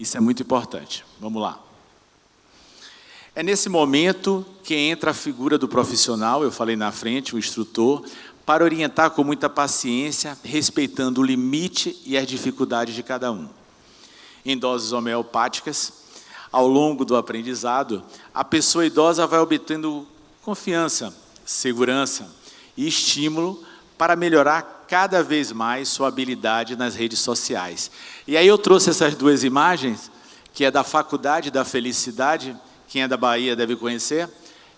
Isso é muito importante. Vamos lá. É nesse momento que entra a figura do profissional, eu falei na frente, o instrutor, para orientar com muita paciência, respeitando o limite e as dificuldades de cada um. Em doses homeopáticas, ao longo do aprendizado, a pessoa idosa vai obtendo confiança, segurança e estímulo para melhorar cada vez mais sua habilidade nas redes sociais. E aí eu trouxe essas duas imagens, que é da Faculdade da Felicidade, quem é da Bahia deve conhecer,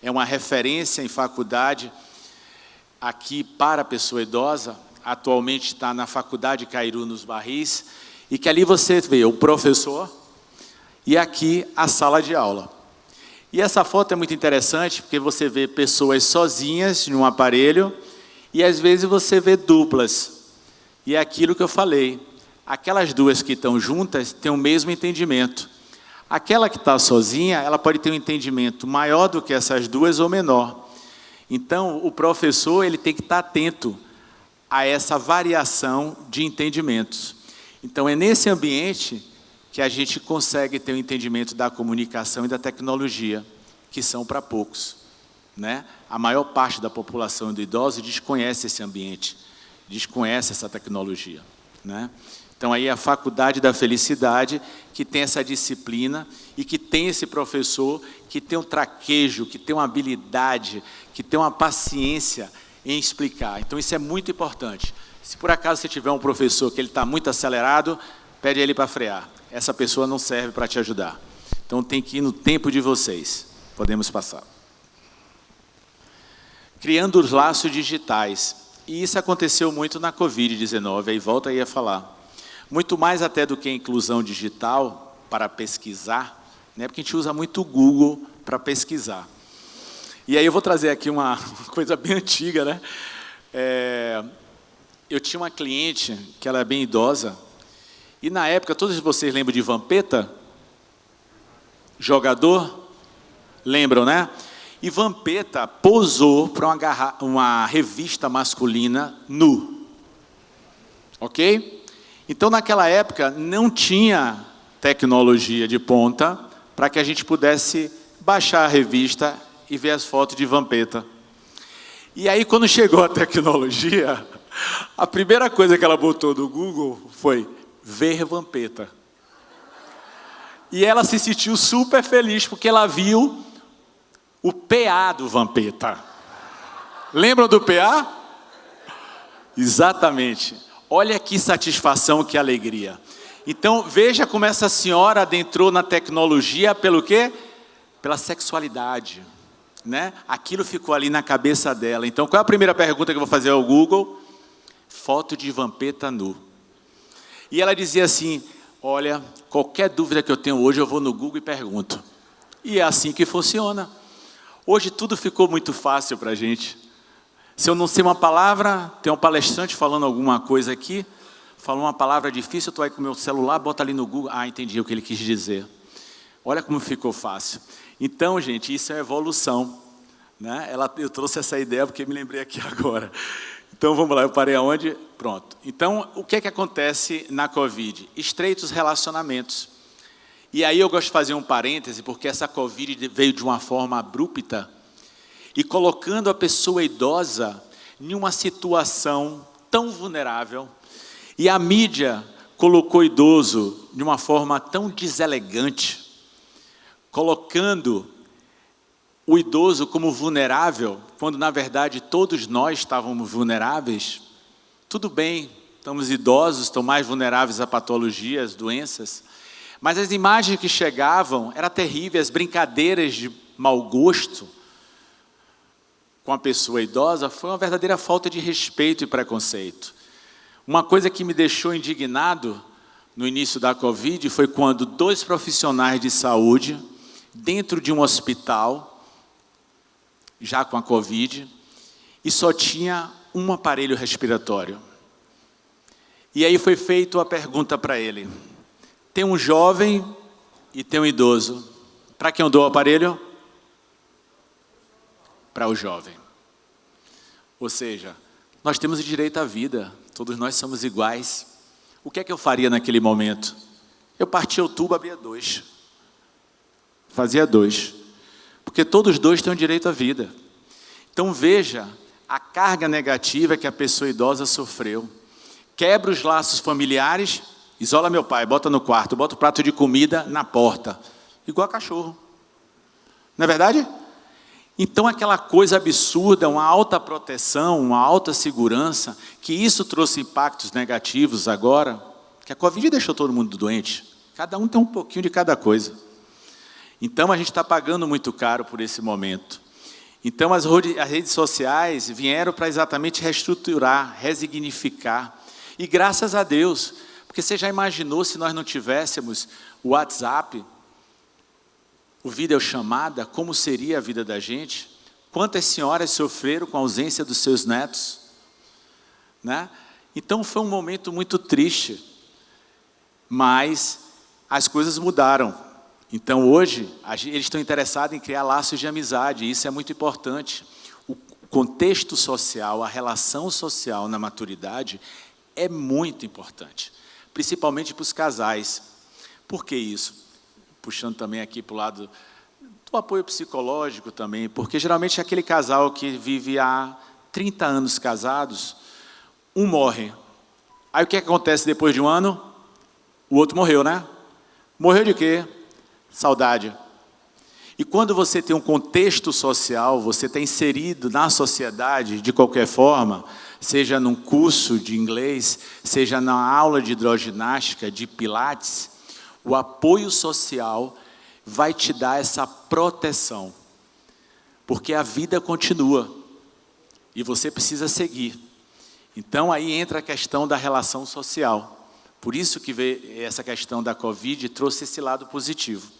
é uma referência em faculdade aqui para a pessoa idosa, atualmente está na Faculdade Cairu, nos Barris, e que ali você vê o professor e aqui a sala de aula. E essa foto é muito interessante, porque você vê pessoas sozinhas em um aparelho, e às vezes você vê duplas. E é aquilo que eu falei, aquelas duas que estão juntas têm o mesmo entendimento. Aquela que está sozinha, ela pode ter um entendimento maior do que essas duas ou menor. Então, o professor ele tem que estar atento a essa variação de entendimentos. Então, é nesse ambiente que a gente consegue ter o entendimento da comunicação e da tecnologia, que são para poucos, né? A maior parte da população do idoso desconhece esse ambiente, desconhece essa tecnologia, né? Então, aí a Faculdade da Felicidade, que tem essa disciplina e que tem esse professor que tem um traquejo, que tem uma habilidade, que tem uma paciência em explicar. Então, isso é muito importante. Se por acaso você tiver um professor que ele está muito acelerado, pede a ele para frear. Essa pessoa não serve para te ajudar. Então, tem que ir no tempo de vocês. Podemos passar. Criando os laços digitais. E isso aconteceu muito na Covid-19, aí volta aí a falar. Muito mais até do que a inclusão digital para pesquisar, né? Porque a gente usa muito o Google para pesquisar. E aí eu vou trazer aqui uma coisa bem antiga, né? Eu tinha uma cliente que ela é bem idosa, e na época, todos vocês lembram de Vampeta? Jogador? Lembram, né? E Vampeta posou para uma revista masculina nu. Ok? Então, naquela época, não tinha tecnologia de ponta para que a gente pudesse baixar a revista e ver as fotos de Vampeta. E aí, quando chegou a tecnologia, a primeira coisa que ela botou no Google foi ver Vampeta. E ela se sentiu super feliz, porque ela viu o PA do Vampeta. Lembram do PA? Exatamente. Olha que satisfação, que alegria. Então, veja como essa senhora adentrou na tecnologia pelo quê? Pela sexualidade, né? Aquilo ficou ali na cabeça dela. Então, qual é a primeira pergunta que eu vou fazer ao Google? Foto de Vampeta nu. E ela dizia assim, olha, qualquer dúvida que eu tenho hoje, eu vou no Google e pergunto. E é assim que funciona. Hoje tudo ficou muito fácil para a gente. Se eu não sei uma palavra, tem um palestrante falando alguma coisa aqui, falou uma palavra difícil, tu vai com o meu celular, bota ali no Google, entendi o que ele quis dizer. Olha como ficou fácil. Então, gente, isso é evolução, né? Eu trouxe essa ideia porque me lembrei aqui agora. Então, vamos lá, eu parei aonde? Pronto. Então, o que é que acontece na Covid? Estreitos relacionamentos. E aí eu gosto de fazer um parêntese, porque essa Covid veio de uma forma abrupta e colocando a pessoa idosa em uma situação tão vulnerável. E a mídia colocou o idoso de uma forma tão deselegante, colocando o idoso como vulnerável, quando na verdade todos nós estávamos vulneráveis. Tudo bem, estamos idosos, estão mais vulneráveis a patologias, doenças, mas as imagens que chegavam eram terríveis, as brincadeiras de mau gosto com a pessoa idosa foi uma verdadeira falta de respeito e preconceito. Uma coisa que me deixou indignado no início da Covid foi quando 2 profissionais de saúde, dentro de um hospital, já com a Covid, e só tinha um aparelho respiratório. E aí foi feita a pergunta para ele: tem um jovem e tem um idoso. Para quem eu dou o aparelho? Para o jovem. Ou seja, nós temos o direito à vida, todos nós somos iguais. O que é que eu faria naquele momento? Eu partia o tubo, abria 2. Fazia 2. Porque todos 2 têm o direito à vida. Então veja a carga negativa que a pessoa idosa sofreu. Quebra os laços familiares, isola meu pai, bota no quarto, bota o prato de comida na porta. Igual a cachorro. Não é verdade? Então aquela coisa absurda, uma alta proteção, uma alta segurança, que isso trouxe impactos negativos agora, que a Covid deixou todo mundo doente. Cada um tem um pouquinho de cada coisa. Então a gente está pagando muito caro por esse momento. Então as redes sociais vieram para exatamente reestruturar, resignificar. E graças a Deus, porque você já imaginou se nós não tivéssemos o WhatsApp, o videochamada, como seria a vida da gente? Quantas senhoras sofreram com a ausência dos seus netos? Né? Então foi um momento muito triste, mas as coisas mudaram. Então hoje, eles estão interessados em criar laços de amizade, e isso é muito importante. O contexto social, a relação social na maturidade é muito importante, principalmente para os casais. Por que isso? Puxando também aqui para o lado do apoio psicológico também, porque geralmente é aquele casal que vive há 30 anos casados, um morre. Aí o que acontece depois de um ano? O outro morreu, né? Morreu de quê? Saudade. E quando você tem um contexto social, você está inserido na sociedade de qualquer forma, seja num curso de inglês, seja na aula de hidroginástica, de pilates, o apoio social vai te dar essa proteção, porque a vida continua e você precisa seguir. Então aí entra a questão da relação social. Por isso que veio essa questão da Covid trouxe esse lado positivo.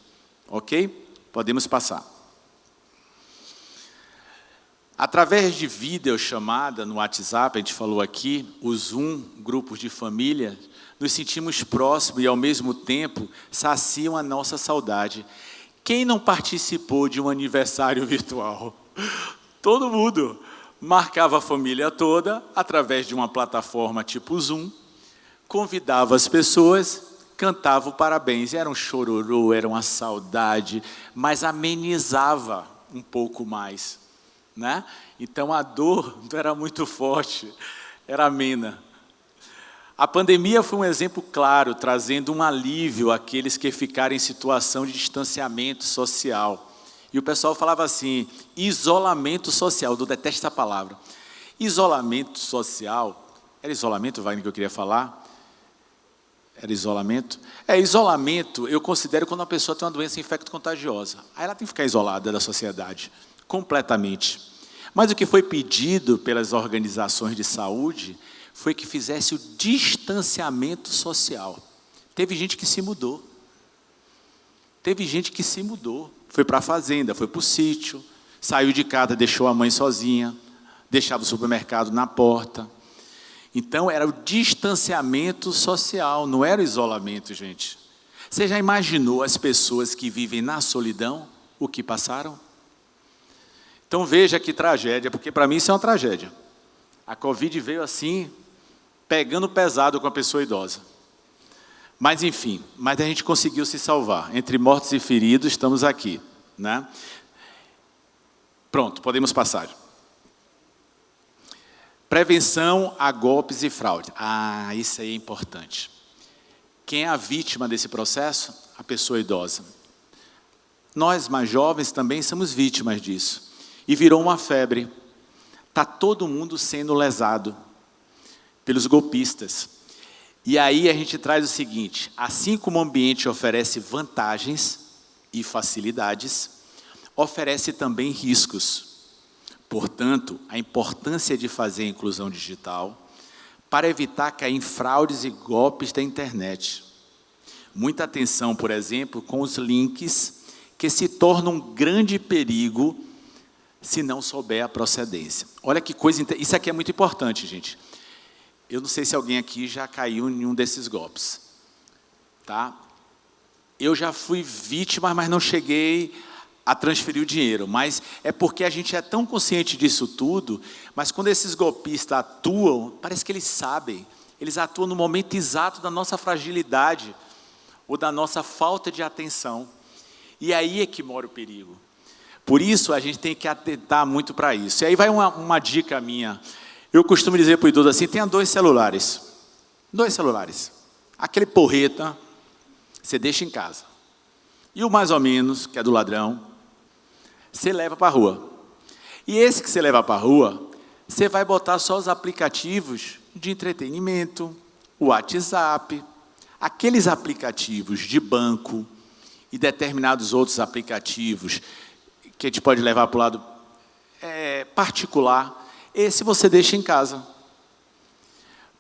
Ok? Podemos passar. Através de videochamada no WhatsApp, a gente falou aqui, o Zoom, grupos de família, nos sentimos próximos e, ao mesmo tempo, saciam a nossa saudade. Quem não participou de um aniversário virtual? Todo mundo marcava a família toda, através de uma plataforma tipo Zoom, convidava as pessoas, cantava o parabéns. Era um chororô, era uma saudade, mas amenizava um pouco mais, né? Então a dor não era muito forte, era amena. A pandemia foi um exemplo claro, trazendo um alívio àqueles que ficaram em situação de distanciamento social. E o pessoal falava assim, isolamento social, eu detesto essa palavra. Isolamento social, era isolamento, Wagner, que eu queria falar? Era isolamento? Isolamento eu considero quando uma pessoa tem uma doença infecto-contagiosa. Aí ela tem que ficar isolada da sociedade, completamente. Mas o que foi pedido pelas organizações de saúde foi que fizesse o distanciamento social. Teve gente que se mudou. Teve gente que se mudou. Foi para a fazenda, foi para o sítio, saiu de casa, deixou a mãe sozinha, deixava o supermercado na porta. Então, era o distanciamento social, não era o isolamento, gente. Você já imaginou as pessoas que vivem na solidão, o que passaram? Então, veja que tragédia, porque para mim isso é uma tragédia. A Covid veio assim, pegando pesado com a pessoa idosa. Mas enfim, a gente conseguiu se salvar. Entre mortos e feridos, estamos aqui, né? Pronto, podemos passar. Prevenção a golpes e fraude. Ah, isso aí é importante. Quem é a vítima desse processo? A pessoa idosa. Nós, mais jovens, também somos vítimas disso. E virou uma febre. Está todo mundo sendo lesado pelos golpistas. E aí a gente traz o seguinte, assim como o ambiente oferece vantagens e facilidades, oferece também riscos. Portanto, a importância de fazer a inclusão digital para evitar cair em fraudes e golpes da internet. Muita atenção, por exemplo, com os links que se tornam um grande perigo se não souber a procedência. Olha que coisa, isso aqui é muito importante, gente. Eu não sei se alguém aqui já caiu em um desses golpes, tá? Eu já fui vítima, mas não cheguei a transferir o dinheiro, mas é porque a gente é tão consciente disso tudo, mas quando esses golpistas atuam, parece que eles sabem, eles atuam no momento exato da nossa fragilidade, ou da nossa falta de atenção, e aí é que mora o perigo. Por isso, a gente tem que atentar muito para isso. E aí vai uma dica minha. Eu costumo dizer para o idoso assim, tenha 2 celulares. 2 celulares. Aquele porreta, você deixa em casa. E o mais ou menos, que é do ladrão, você leva para a rua. E esse que você leva para a rua, você vai botar só os aplicativos de entretenimento, o WhatsApp, aqueles aplicativos de banco e determinados outros aplicativos que a gente pode levar para o lado particular, esse você deixa em casa.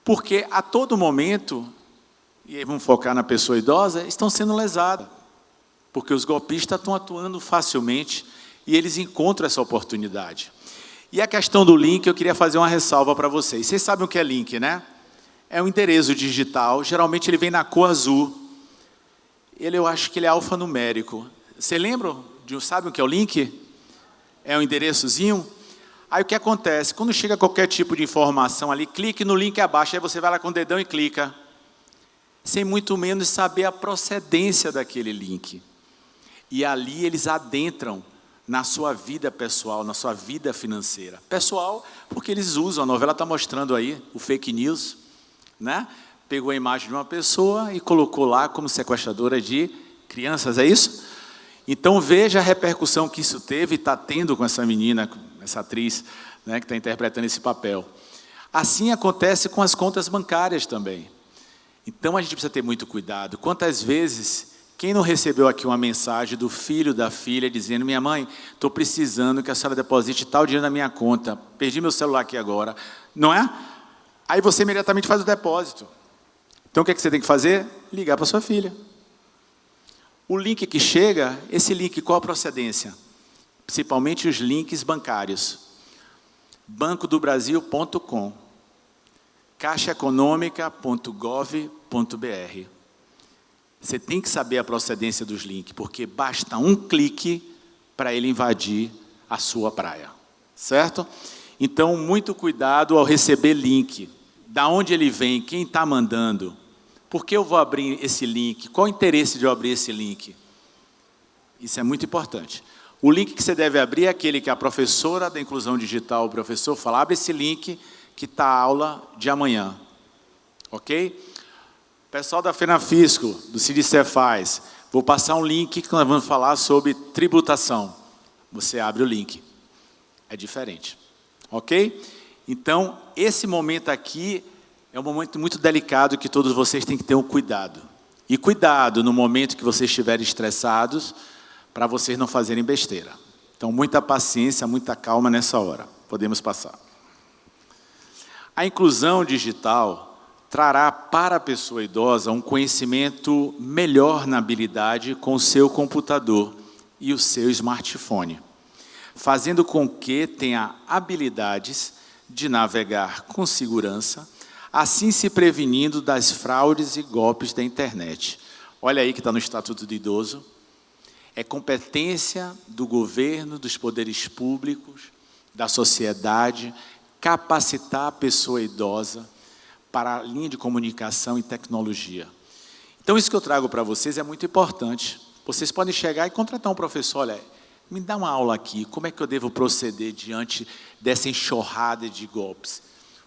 Porque a todo momento, e aí vamos focar na pessoa idosa, estão sendo lesadas. Porque os golpistas estão atuando facilmente e eles encontram essa oportunidade. E a questão do link, eu queria fazer uma ressalva para vocês. Vocês sabem o que é link, né? É um endereço digital, geralmente ele vem na cor azul. Eu acho que ele é alfanumérico. Você lembra? Sabe o que é o link? É um endereçozinho. Aí o que acontece? Quando chega qualquer tipo de informação ali, clique no link abaixo, aí você vai lá com o dedão e clica. Sem muito menos saber a procedência daquele link. E ali eles adentram na sua vida pessoal, na sua vida financeira. Pessoal, porque eles usam, a novela está mostrando aí, o fake news, né? Pegou a imagem de uma pessoa e colocou lá como sequestradora de crianças, é isso? Então veja a repercussão que isso teve e está tendo com essa menina, essa atriz, né, que está interpretando esse papel. Assim acontece com as contas bancárias também. Então a gente precisa ter muito cuidado. Quantas vezes, quem não recebeu aqui uma mensagem do filho, da filha, dizendo, minha mãe, estou precisando que a senhora deposite tal dinheiro na minha conta, perdi meu celular aqui agora, não é? Aí você imediatamente faz o depósito. Então o que é que você tem que fazer? Ligar para sua filha. O link que chega, esse link, qual a procedência? Principalmente os links bancários. bancodobrasil.com, caixaeconômica.gov.br. Você tem que saber a procedência dos links, porque basta um clique para ele invadir a sua praia. Certo? Então, muito cuidado ao receber link. Da onde ele vem, quem está mandando. Por que eu vou abrir esse link? Qual o interesse de eu abrir esse link? Isso é muito importante. O link que você deve abrir é aquele que a professora da inclusão digital, o professor fala, abre esse link que está a aula de amanhã. Ok? Pessoal da FENAFISCO, do CID-Cefaz, vou passar um link que nós vamos falar sobre tributação. Você abre o link. É diferente. Ok? Então, esse momento aqui é um momento muito delicado que todos vocês têm que ter um cuidado. E cuidado no momento que vocês estiverem estressados, para vocês não fazerem besteira. Então, muita paciência, muita calma nessa hora. Podemos passar. A inclusão digital trará para a pessoa idosa um conhecimento melhor na habilidade com o seu computador e o seu smartphone, fazendo com que tenha habilidades de navegar com segurança, assim se prevenindo das fraudes e golpes da internet. Olha aí que está no Estatuto do Idoso. É competência do governo, dos poderes públicos, da sociedade, capacitar a pessoa idosa para a linha de comunicação e tecnologia. Então, isso que eu trago para vocês é muito importante. Vocês podem chegar e contratar um professor, olha, me dá uma aula aqui, como é que eu devo proceder diante dessa enxurrada de golpes?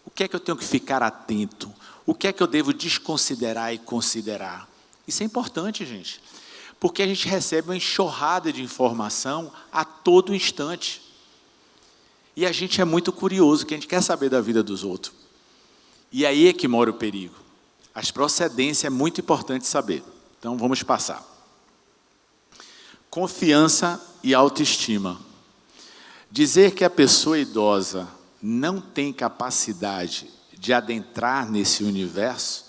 O que é que eu tenho que ficar atento? O que é que eu devo desconsiderar e considerar? Isso é importante, gente, porque a gente recebe uma enxurrada de informação a todo instante. E a gente é muito curioso, que a gente quer saber da vida dos outros. E aí é que mora o perigo. As procedências é muito importante saber. Então, vamos passar. Confiança e autoestima. Dizer que a pessoa idosa não tem capacidade de adentrar nesse universo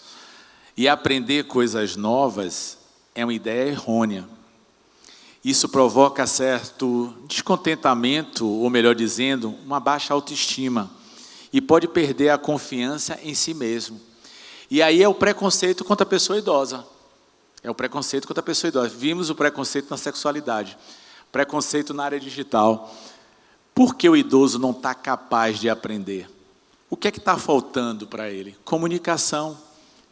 e aprender coisas novas é uma ideia errônea. Isso provoca certo descontentamento, ou melhor dizendo, uma baixa autoestima, e pode perder a confiança em si mesmo. E aí é o preconceito contra a pessoa idosa. É o preconceito contra a pessoa idosa. Vimos o preconceito na sexualidade, preconceito na área digital. Por que o idoso não está capaz de aprender? O que é que está faltando para ele? Comunicação,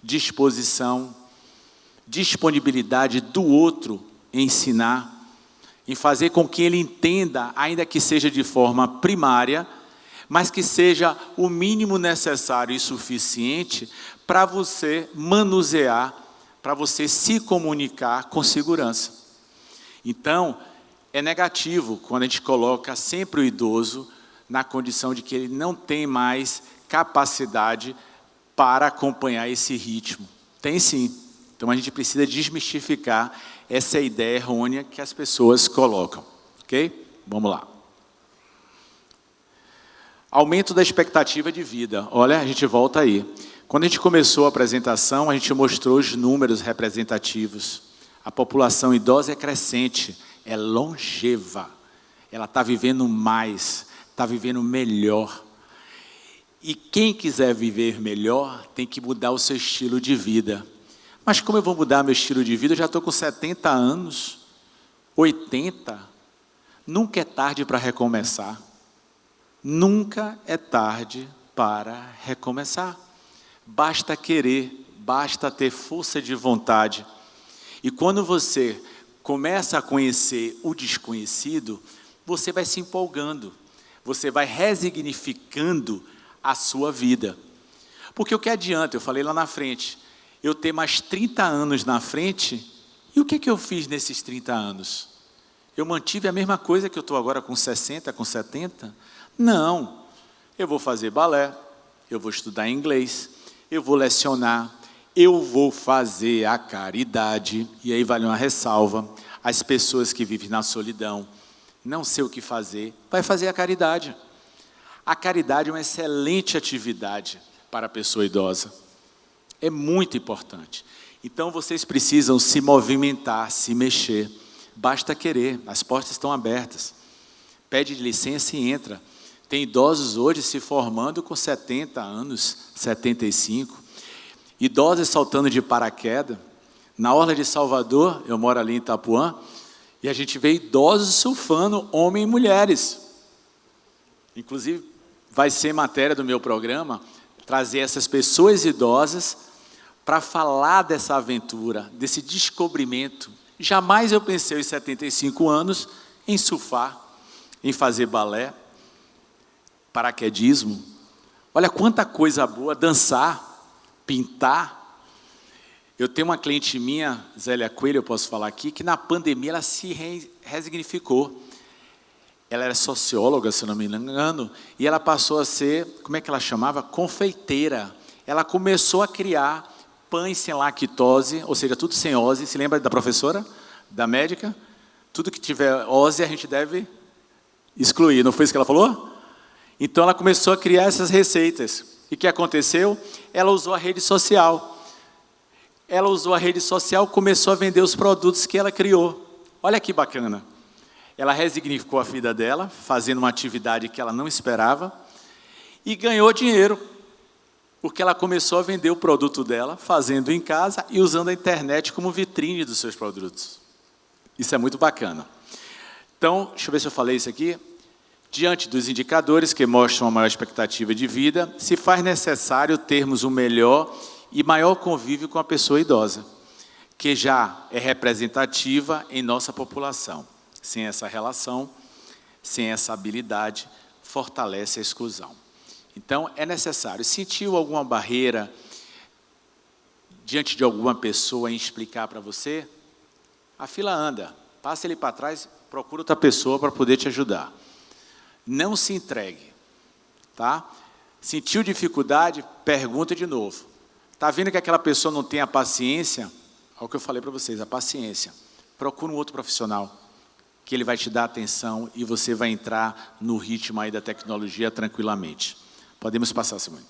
disposição, disponibilidade do outro em ensinar, em fazer com que ele entenda, ainda que seja de forma primária, mas que seja o mínimo necessário e suficiente para você manusear, para você se comunicar com segurança. Então, é negativo quando a gente coloca sempre o idoso na condição de que ele não tem mais capacidade para acompanhar esse ritmo. Tem sim. Então, a gente precisa desmistificar essa ideia errônea que as pessoas colocam. Ok? Vamos lá. Aumento da expectativa de vida. Olha, a gente volta aí. Quando a gente começou a apresentação, a gente mostrou os números representativos. A população idosa é crescente, é longeva. Ela está vivendo mais, está vivendo melhor. E quem quiser viver melhor tem que mudar o seu estilo de vida. Mas como eu vou mudar meu estilo de vida? Eu já estou com 70 anos, 80. Nunca é tarde para recomeçar. Nunca é tarde para recomeçar. Basta querer, basta ter força de vontade. E quando você começa a conhecer o desconhecido, você vai se empolgando, você vai resignificando a sua vida. Porque o que adianta, eu falei lá na frente, eu ter mais 30 anos na frente, e o que eu fiz nesses 30 anos? Eu mantive a mesma coisa que eu estou agora com 60, com 70? Não, eu vou fazer balé, eu vou estudar inglês, eu vou lecionar, eu vou fazer a caridade, e aí vale uma ressalva, as pessoas que vivem na solidão, não sei o que fazer, vai fazer a caridade. A caridade é uma excelente atividade para a pessoa idosa, é muito importante. Então vocês precisam se movimentar, se mexer, basta querer, as portas estão abertas, pede licença e entra. Tem idosos hoje se formando com 70 anos, 75, idosos saltando de paraquedas. Na Orla de Salvador, eu moro ali em Itapuã, e a gente vê idosos surfando, homens e mulheres. Inclusive, vai ser matéria do meu programa, trazer essas pessoas idosas para falar dessa aventura, desse descobrimento. Jamais eu pensei aos 75 anos em surfar, em fazer balé, paraquedismo. Olha quanta coisa boa, dançar, pintar. Eu tenho uma cliente minha, Zélia Coelho, eu posso falar aqui, que na pandemia ela se resignificou. Ela era socióloga, se não me engano, e ela passou a ser, como é que ela chamava? Confeiteira. Ela começou a criar pães sem lactose, ou seja, tudo sem ose. Se lembra da professora, da médica? Tudo que tiver ose a gente deve excluir, não foi isso que ela falou? Então ela começou a criar essas receitas. E o que aconteceu? Ela usou a rede social. Ela usou a rede social, começou a vender os produtos que ela criou. Olha que bacana. Ela resignificou a vida dela, fazendo uma atividade que ela não esperava, e ganhou dinheiro, porque ela começou a vender o produto dela, fazendo em casa e usando a internet como vitrine dos seus produtos. Isso é muito bacana. Então, deixa eu ver se eu falei isso aqui. Diante dos indicadores que mostram uma maior expectativa de vida, se faz necessário termos um melhor e maior convívio com a pessoa idosa, que já é representativa em nossa população. Sem essa relação, sem essa habilidade, fortalece a exclusão. Então, é necessário. Sentiu alguma barreira diante de alguma pessoa em explicar para você? A fila anda. Passa ele para trás, procura outra pessoa para poder te ajudar. Não se entregue. Tá? Sentiu dificuldade? Pergunta de novo. Está vendo que aquela pessoa não tem a paciência? Olha o que eu falei para vocês, a paciência. Procura um outro profissional, que ele vai te dar atenção e você vai entrar no ritmo aí da tecnologia tranquilamente. Podemos passar, Simone.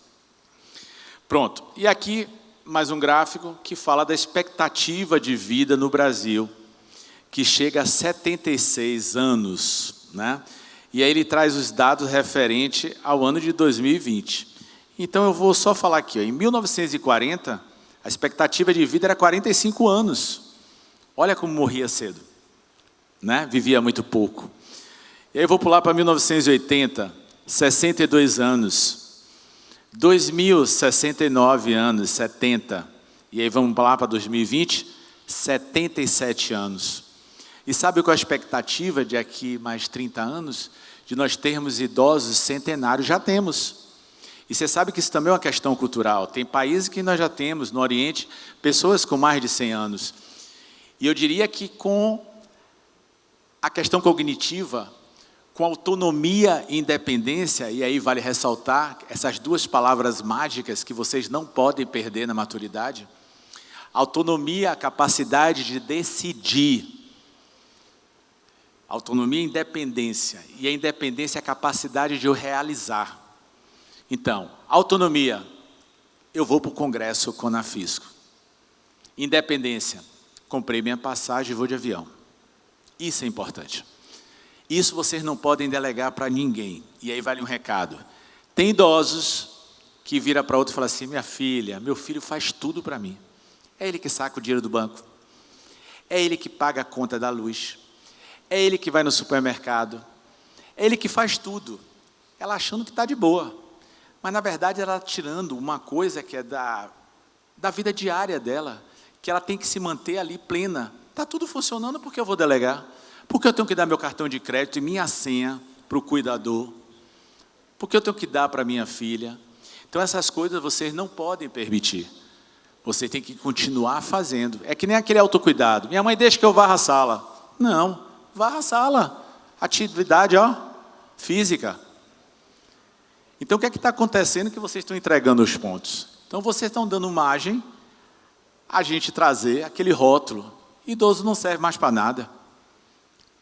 Pronto. E aqui, mais um gráfico que fala da expectativa de vida no Brasil, que chega a 76 anos, né? E aí ele traz os dados referentes ao ano de 2020. Então eu vou só falar aqui, ó. Em 1940, a expectativa de vida era 45 anos. Olha como morria cedo, né? Vivia muito pouco. E aí eu vou pular para 1980, 62 anos. 2000, 69 anos, 70. E aí vamos lá para 2020, 77 anos. E sabe qual é a expectativa de aqui mais 30 anos? De nós termos idosos centenários, já temos. E você sabe que isso também é uma questão cultural. Tem países que nós já temos, no Oriente, pessoas com mais de 100 anos. E eu diria que com a questão cognitiva, com autonomia e independência, e aí vale ressaltar essas duas palavras mágicas que vocês não podem perder na maturidade, autonomia, a capacidade de decidir, autonomia e independência, e a independência é a capacidade de eu realizar. Então, autonomia, eu vou para o Congresso Conafisco. Independência, comprei minha passagem e vou de avião. Isso é importante. Isso vocês não podem delegar para ninguém. E aí vale um recado. Tem idosos que viram para outro e falam assim, minha filha, meu filho faz tudo para mim. É ele que saca o dinheiro do banco. É ele que paga a conta da luz. É ele que vai no supermercado. É ele que faz tudo. Ela achando que está de boa. Mas, na verdade, ela está tirando uma coisa que é da vida diária dela, que ela tem que se manter ali plena. Está tudo funcionando, porque eu vou delegar? Porque eu tenho que dar meu cartão de crédito e minha senha para o cuidador? Porque eu tenho que dar para minha filha? Então, essas coisas vocês não podem permitir. Você tem que continuar fazendo. É que nem aquele autocuidado. Minha mãe deixa que eu varra a sala. Não, varra a sala. Atividade, ó, física. Então, o que é que está acontecendo que vocês estão entregando os pontos? Então, vocês estão dando margem a gente trazer aquele rótulo. Idoso não serve mais para nada.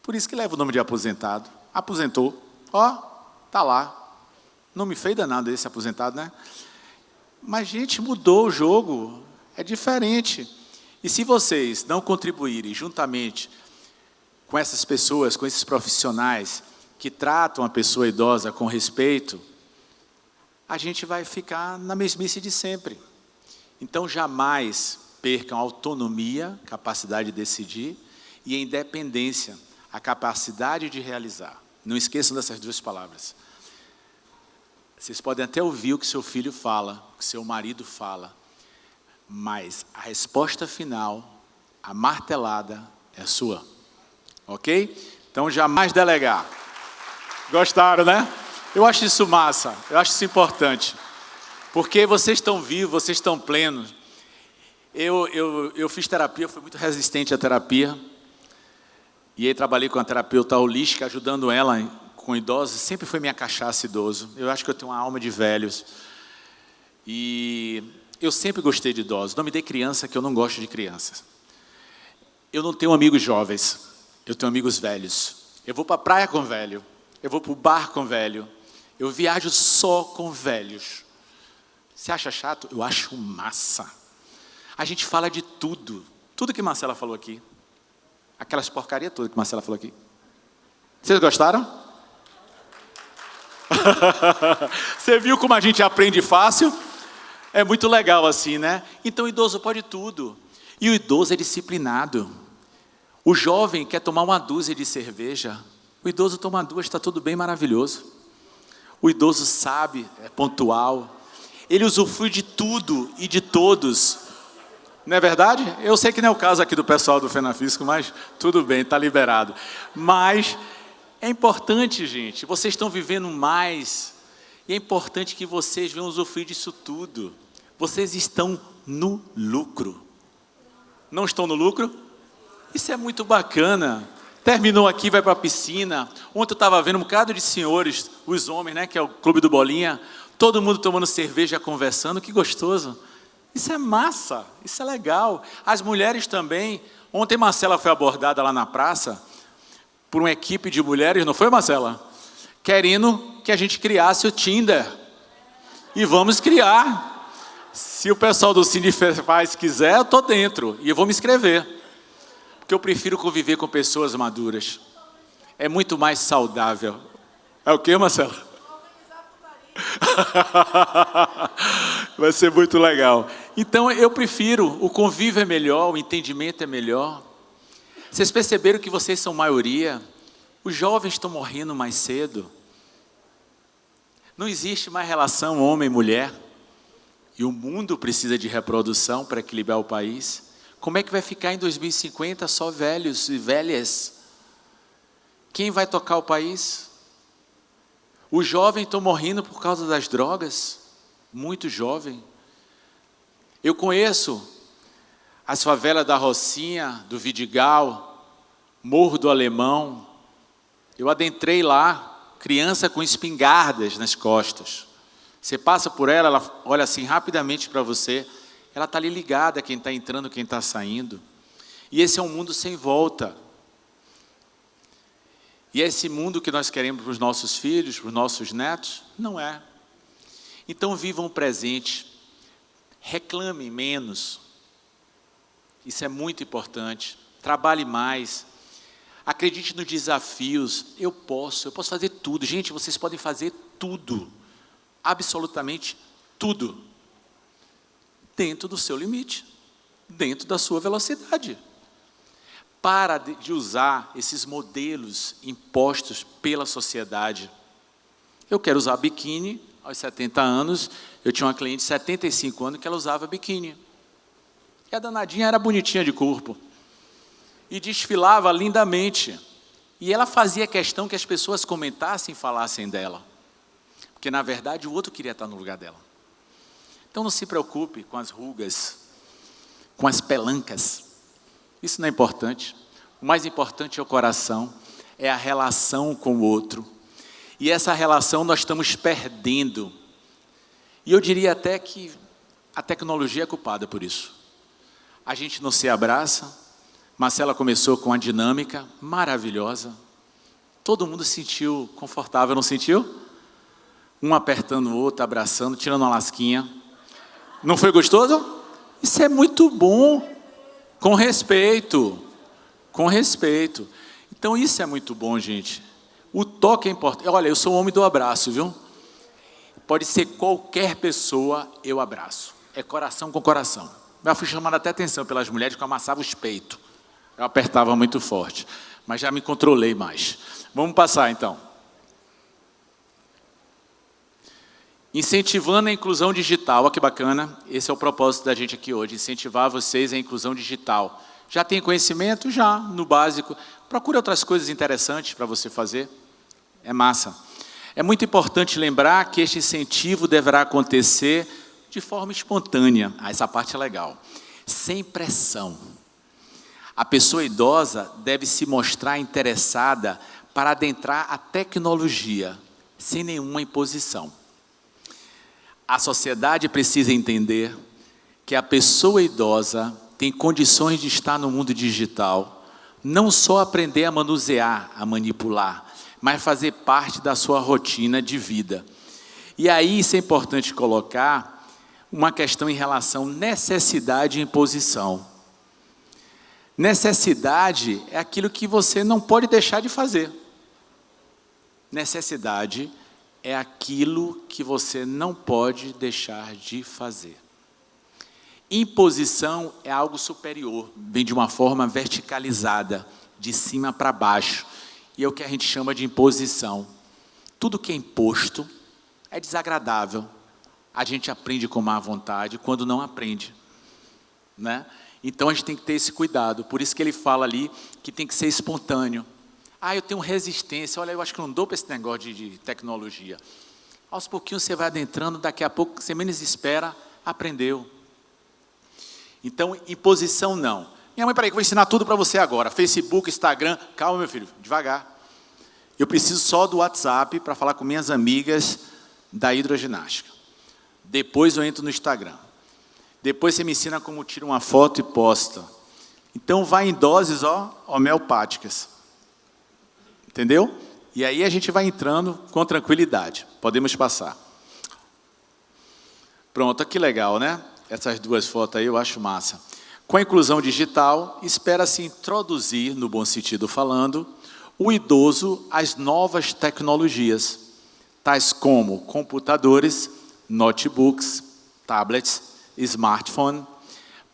Por isso que leva o nome de aposentado. Aposentou. Ó, está lá. Não me fez danado esse aposentado, né? Mas, gente, mudou o jogo. É diferente. E se vocês não contribuírem juntamente com essas pessoas, com esses profissionais que tratam a pessoa idosa com respeito, a gente vai ficar na mesmice de sempre. Então, jamais percam a autonomia, capacidade de decidir, e a independência, a capacidade de realizar. Não esqueçam dessas duas palavras. Vocês podem até ouvir o que seu filho fala, o que seu marido fala, mas a resposta final, a martelada, é sua. Ok? Então, jamais delegar. Gostaram, né? Eu acho isso massa, eu acho isso importante. Porque vocês estão vivos, vocês estão plenos. Eu fiz terapia, fui muito resistente à terapia. E aí trabalhei com a terapeuta holística, ajudando ela com idosos. Sempre foi minha cachaça idoso. Eu acho que eu tenho uma alma de velhos. E eu sempre gostei de idosos. Não me dê criança, que eu não gosto de crianças. Eu não tenho amigos jovens, eu tenho amigos velhos. Eu vou para a praia com velho, eu vou para o bar com velho. Eu viajo só com velhos. Você acha chato? Eu acho massa. A gente fala de tudo. Tudo que Marcela falou aqui. Aquelas porcarias todas que Marcela falou aqui. Vocês gostaram? Você viu como a gente aprende fácil? É muito legal assim, né? Então o idoso pode tudo. E o idoso é disciplinado. O jovem quer tomar uma dúzia de cerveja. O idoso toma 2, está tudo bem, maravilhoso. O idoso sabe, é pontual. Ele usufrui de tudo e de todos. Não é verdade? Eu sei que não é o caso aqui do pessoal do FENAFISCO, mas tudo bem, está liberado. Mas é importante, gente, vocês estão vivendo mais. E é importante que vocês venham usufruir disso tudo. Vocês estão no lucro. Não estão no lucro? Isso é muito bacana. Terminou aqui, vai para a piscina. Ontem eu estava vendo um bocado de senhores, os homens, né, que é o Clube do Bolinha, todo mundo tomando cerveja, conversando, que gostoso. Isso é massa, isso é legal. As mulheres também. Ontem Marcela foi abordada lá na praça por uma equipe de mulheres, não foi, Marcela? Querendo que a gente criasse o Tinder. E vamos criar. Se o pessoal do Cine Faz quiser, eu estou dentro e eu vou me inscrever. Porque eu prefiro conviver com pessoas maduras. É muito mais saudável. É o quê, Marcela? Vai ser muito legal. Então, eu prefiro, o convívio é melhor, o entendimento é melhor. Vocês perceberam que vocês são maioria? Os jovens estão morrendo mais cedo. Não existe mais relação homem e mulher. E o mundo precisa de reprodução para equilibrar o país. Como é que vai ficar em 2050 só velhos e velhas? Quem vai tocar o país? Os jovens estão morrendo por causa das drogas. Muito jovem. Eu conheço as favelas da Rocinha, do Vidigal, Morro do Alemão. Eu adentrei lá, criança com espingardas nas costas. Você passa por ela, ela olha assim rapidamente para você, ela está ali ligada, quem está entrando, quem está saindo. E esse é um mundo sem volta. E é esse mundo que nós queremos para os nossos filhos, para os nossos netos? Não é. Então vivam o presente, reclame menos. Isso é muito importante. Trabalhe mais. Acredite nos desafios. Eu posso fazer tudo. Gente, vocês podem fazer tudo. Absolutamente tudo. Dentro do seu limite. Dentro da sua velocidade. Para de usar esses modelos impostos pela sociedade. Eu quero usar biquíni aos 70 anos. Eu tinha uma cliente de 75 anos que ela usava biquíni. E a danadinha era bonitinha de corpo. E desfilava lindamente. E ela fazia questão que as pessoas comentassem e falassem dela. Porque, na verdade, o outro queria estar no lugar dela. Então, não se preocupe com as rugas, com as pelancas. Isso não é importante. O mais importante é o coração, é a relação com o outro. E essa relação nós estamos perdendo. E eu diria até que a tecnologia é culpada por isso. A gente não se abraça. Marcela começou com uma dinâmica maravilhosa. Todo mundo se sentiu confortável, não sentiu? Um apertando o outro, abraçando, tirando uma lasquinha. Não foi gostoso? Isso é muito bom. Com respeito. Com respeito. Então isso é muito bom, gente. O toque é importante. Olha, eu sou o homem do abraço, viu? Pode ser qualquer pessoa, eu abraço. É coração com coração. Eu fui chamado até atenção pelas mulheres que amassavam os peitos. Eu apertava muito forte. Mas já me controlei mais. Vamos passar, então. Incentivando a inclusão digital. Olha que bacana. Esse é o propósito da gente aqui hoje. Incentivar vocês a inclusão digital. Já tem conhecimento? Já, no básico. Procure outras coisas interessantes para você fazer. É massa. É muito importante lembrar que este incentivo deverá acontecer de forma espontânea. Essa parte é legal. Sem pressão. A pessoa idosa deve se mostrar interessada para adentrar a tecnologia, sem nenhuma imposição. A sociedade precisa entender que a pessoa idosa tem condições de estar no mundo digital, não só aprender a manusear, a manipular, mas fazer parte da sua rotina de vida. E aí isso é importante colocar uma questão em relação à necessidade e imposição. Necessidade é aquilo que você não pode deixar de fazer. Necessidade é aquilo que você não pode deixar de fazer. Imposição é algo superior, vem de uma forma verticalizada, de cima para baixo. e é o que a gente chama de imposição. Tudo que é imposto é desagradável. A gente aprende com má vontade quando não aprende, né? Então a gente tem que ter esse cuidado. Por isso que ele fala ali que tem que ser espontâneo. Ah, eu tenho resistência. Olha, eu acho que não dou para esse negócio de tecnologia. Aos pouquinhos você vai adentrando, daqui a pouco você menos espera, aprendeu. Então, imposição não. Minha mãe, peraí, que eu vou ensinar tudo para você agora. Facebook, Instagram. Calma, meu filho, devagar. Eu preciso só do WhatsApp para falar com minhas amigas da hidroginástica. Depois eu entro no Instagram. Depois você me ensina como tira uma foto e posta. Então, vai em doses homeopáticas. Entendeu? E aí a gente vai entrando com tranquilidade. Podemos passar. Pronto, que legal, né? Essas duas fotos aí eu acho massa. Com a inclusão digital, espera-se introduzir, no bom sentido falando, o idoso às novas tecnologias, tais como computadores, notebooks, tablets, smartphone,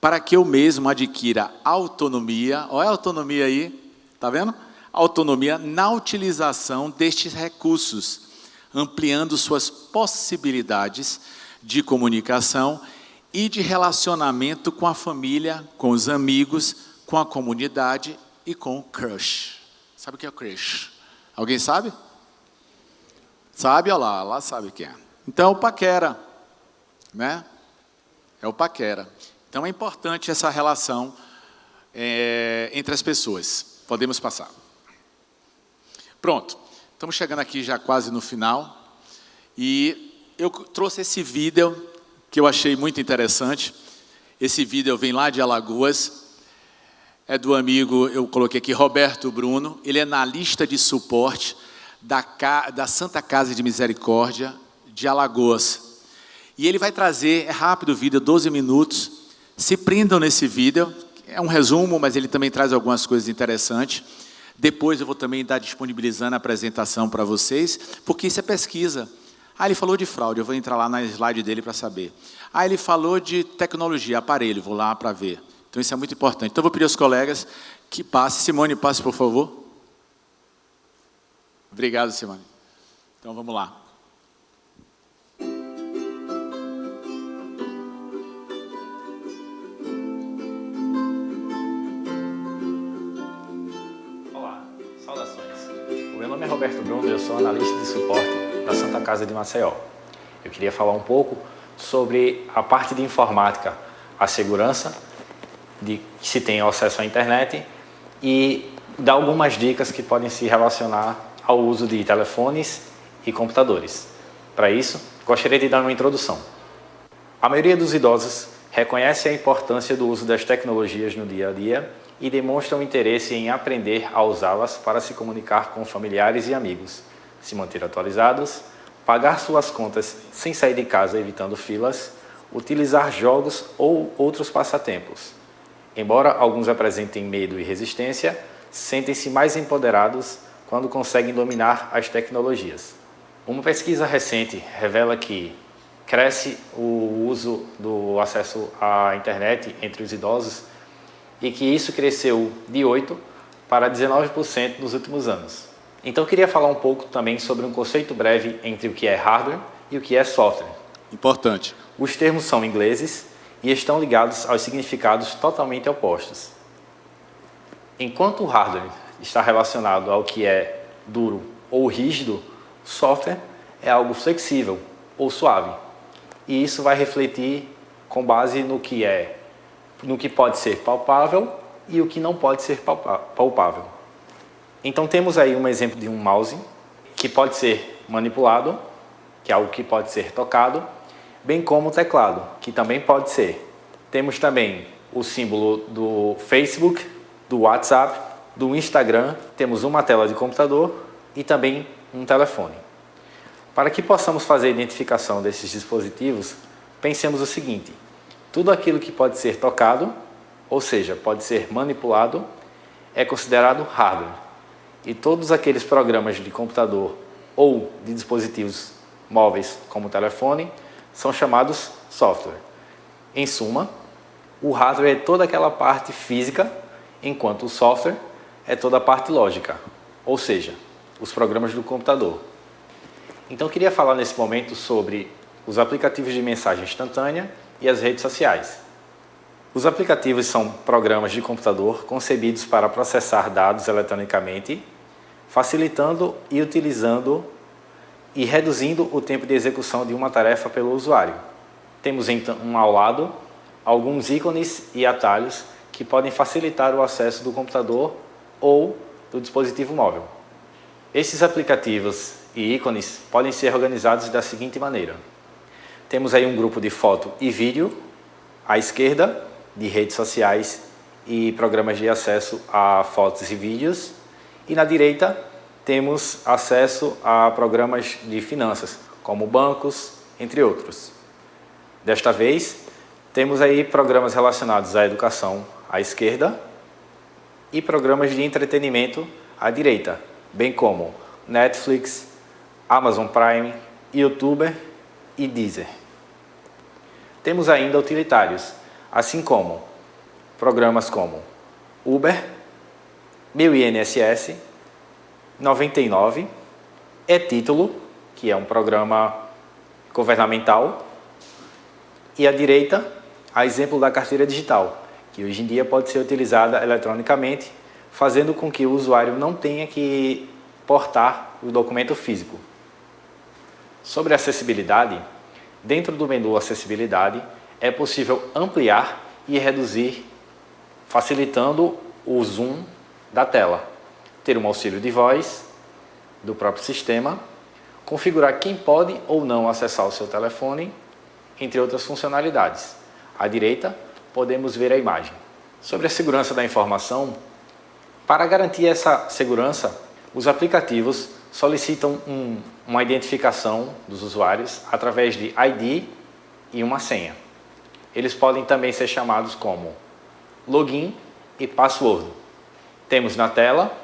para que eu mesmo adquira autonomia, olha a autonomia aí, tá vendo? Autonomia na utilização destes recursos, ampliando suas possibilidades de comunicação e de relacionamento com a família, com os amigos, com a comunidade e com o crush. Sabe o que é o crush? Alguém sabe? Sabe? Olha lá sabe o que é. Então, é o paquera, né? É o paquera. Então, é importante essa relação entre as pessoas. Podemos passar. Pronto. Estamos chegando aqui já quase no final. E eu trouxe esse vídeo que eu achei muito interessante. Esse vídeo vem lá de Alagoas. É do amigo, eu coloquei aqui, Roberto Bruno. Ele é analista de suporte da Santa Casa de Misericórdia de Alagoas. E ele vai trazer, é rápido o vídeo, 12 minutos. Se prendam nesse vídeo. É um resumo, mas ele também traz algumas coisas interessantes. Depois eu vou também estar disponibilizando a apresentação para vocês, porque isso é pesquisa. Ah, ele falou de fraude, eu vou entrar lá na slide dele para saber. Ah, ele falou de tecnologia, aparelho, vou lá para ver. Então isso é muito importante. Então eu vou pedir aos colegas que passem. Simone, passe, por favor. Obrigado, Simone. Então vamos lá. Meu nome é Roberto Bruno, eu sou analista de suporte da Santa Casa de Maceió. Eu queria falar um pouco sobre a parte de informática, a segurança, de que se tem acesso à internet e dar algumas dicas que podem se relacionar ao uso de telefones e computadores. Para isso, gostaria de dar uma introdução. A maioria dos idosos reconhece a importância do uso das tecnologias no dia a dia e demonstram interesse em aprender a usá-las para se comunicar com familiares e amigos, se manter atualizados, pagar suas contas sem sair de casa evitando filas, utilizar jogos ou outros passatempos. Embora alguns apresentem medo e resistência, sentem-se mais empoderados quando conseguem dominar as tecnologias. Uma pesquisa recente revela que cresce o uso do acesso à internet entre os idosos e que isso cresceu de 8% para 19% nos últimos anos. Então eu queria falar um pouco também sobre um conceito breve entre o que é hardware e o que é software. Importante. Os termos são ingleses e estão ligados aos significados totalmente opostos. Enquanto o hardware está relacionado ao que é duro ou rígido, software é algo flexível ou suave. E isso vai refletir com base no que pode ser palpável e o que não pode ser palpável. Então temos aí um exemplo de um mouse que pode ser manipulado, que é algo que pode ser tocado, bem como o teclado, que também pode ser. Temos também o símbolo do Facebook, do WhatsApp, do Instagram, temos uma tela de computador e também um telefone. Para que possamos fazer a identificação desses dispositivos, pensemos o seguinte: tudo aquilo que pode ser tocado, ou seja, pode ser manipulado, é considerado hardware. E todos aqueles programas de computador ou de dispositivos móveis, como o telefone, são chamados software. Em suma, o hardware é toda aquela parte física, enquanto o software é toda a parte lógica. ou seja, os programas do computador. Então, eu queria falar nesse momento sobre os aplicativos de mensagem instantânea e as redes sociais. Os aplicativos são programas de computador concebidos para processar dados eletronicamente, facilitando e utilizando e reduzindo o tempo de execução de uma tarefa pelo usuário. Temos então ao lado alguns ícones e atalhos que podem facilitar o acesso do computador ou do dispositivo móvel. Esses aplicativos e ícones podem ser organizados da seguinte maneira. Temos aí um grupo de foto e vídeo, à esquerda, de redes sociais e programas de acesso a fotos e vídeos, e na direita temos acesso a programas de finanças, como bancos, entre outros. Desta vez, temos aí programas relacionados à educação à esquerda e programas de entretenimento à direita, bem como Netflix, Amazon Prime, YouTube e Deezer. Temos ainda utilitários, assim como programas como Uber, Meu INSS, 99, e-Título, que é um programa governamental, e à direita, a exemplo da carteira digital, que hoje em dia pode ser utilizada eletronicamente, fazendo com que o usuário não tenha que portar o documento físico. Sobre acessibilidade, dentro do menu Acessibilidade, é possível ampliar e reduzir, facilitando o zoom da tela, ter um auxílio de voz do próprio sistema, configurar quem pode ou não acessar o seu telefone, entre outras funcionalidades. À direita, podemos ver a imagem. Sobre a segurança da informação, para garantir essa segurança, os aplicativos solicitam uma identificação dos usuários através de ID e uma senha. Eles podem também ser chamados como login e password. Temos na tela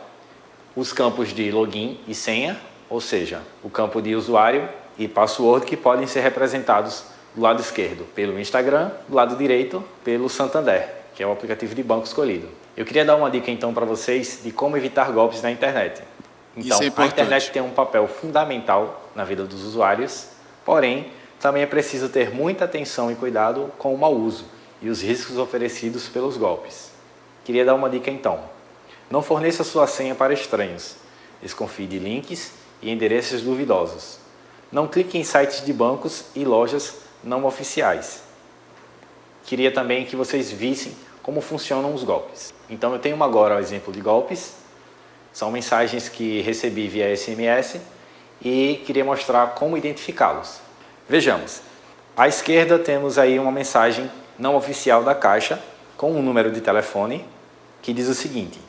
os campos de login e senha, ou seja, o campo de usuário e password, que podem ser representados do lado esquerdo pelo Instagram, do lado direito pelo Santander, que é o aplicativo de banco escolhido. Eu queria dar uma dica então para vocês de como evitar golpes na internet. Então, a internet tem um papel fundamental na vida dos usuários, porém, também é preciso ter muita atenção e cuidado com o mau uso e os riscos oferecidos pelos golpes. Queria dar uma dica então. Não forneça sua senha para estranhos. Desconfie de links e endereços duvidosos. Não clique em sites de bancos e lojas não oficiais. Queria também que vocês vissem como funcionam os golpes. Então, eu tenho agora um exemplo de golpes. São mensagens que recebi via SMS e queria mostrar como identificá-los. Vejamos. À esquerda temos aí uma mensagem não oficial da Caixa com um número de telefone que diz o seguinte: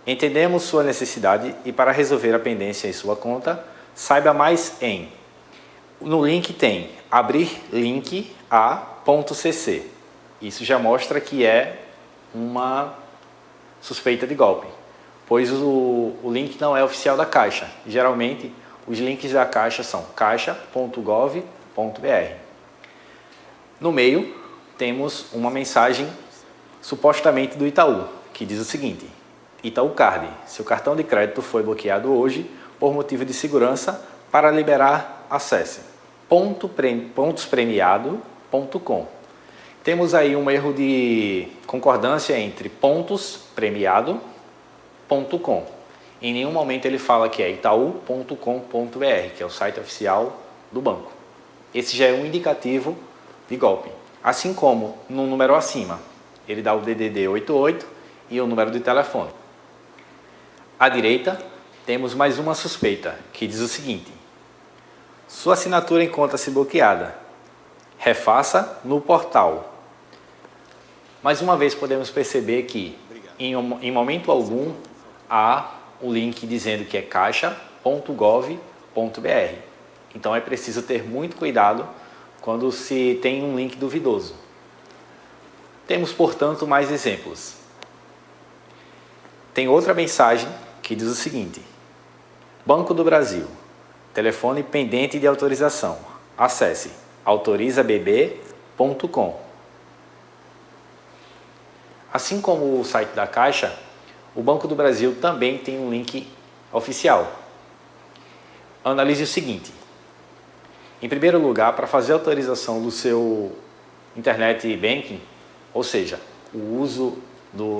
entendemos sua necessidade e para resolver a pendência em sua conta, saiba mais em... No link tem abrir link a.cc. Isso já mostra que é uma suspeita de golpe, pois o link não é oficial da Caixa. Geralmente, os links da Caixa são caixa.gov.br. No meio, temos uma mensagem supostamente do Itaú, que diz o seguinte: Itaú Card, seu cartão de crédito foi bloqueado hoje por motivo de segurança. Para liberar, acesse pontospremiado.com. Temos aí um erro de concordância entre pontospremiado.com. Em nenhum momento ele fala que é itaú.com.br, que é o site oficial do banco. Esse já é um indicativo de golpe. Assim como no número acima, ele dá o DDD 88 e o número de telefone. À direita, temos mais uma suspeita, que diz o seguinte: sua assinatura encontra-se bloqueada. Refaça no portal. Mais uma vez podemos perceber que, em momento algum, há o link dizendo que é caixa.gov.br. Então é preciso ter muito cuidado quando se tem um link duvidoso. Temos, portanto, mais exemplos. Tem outra mensagem que diz o seguinte: Banco do Brasil, telefone pendente de autorização. Acesse autorizabb.com. Assim como o site da Caixa, o Banco do Brasil também tem um link oficial. Analise o seguinte. Em primeiro lugar, para fazer a autorização do seu Internet Banking, ou seja, o uso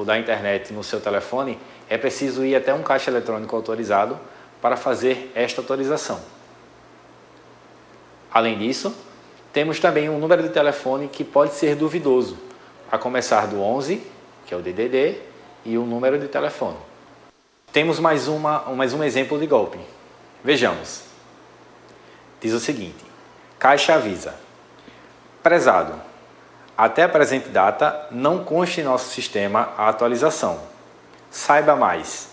da internet no seu telefone, é preciso ir até um caixa eletrônico autorizado para fazer esta autorização. Além disso, temos também um número de telefone que pode ser duvidoso, a começar do 11, que é o DDD, e o número de telefone. Temos mais um exemplo de golpe. Vejamos. Diz o seguinte: Caixa avisa: prezado, até a presente data não consta em nosso sistema a atualização. Saiba mais.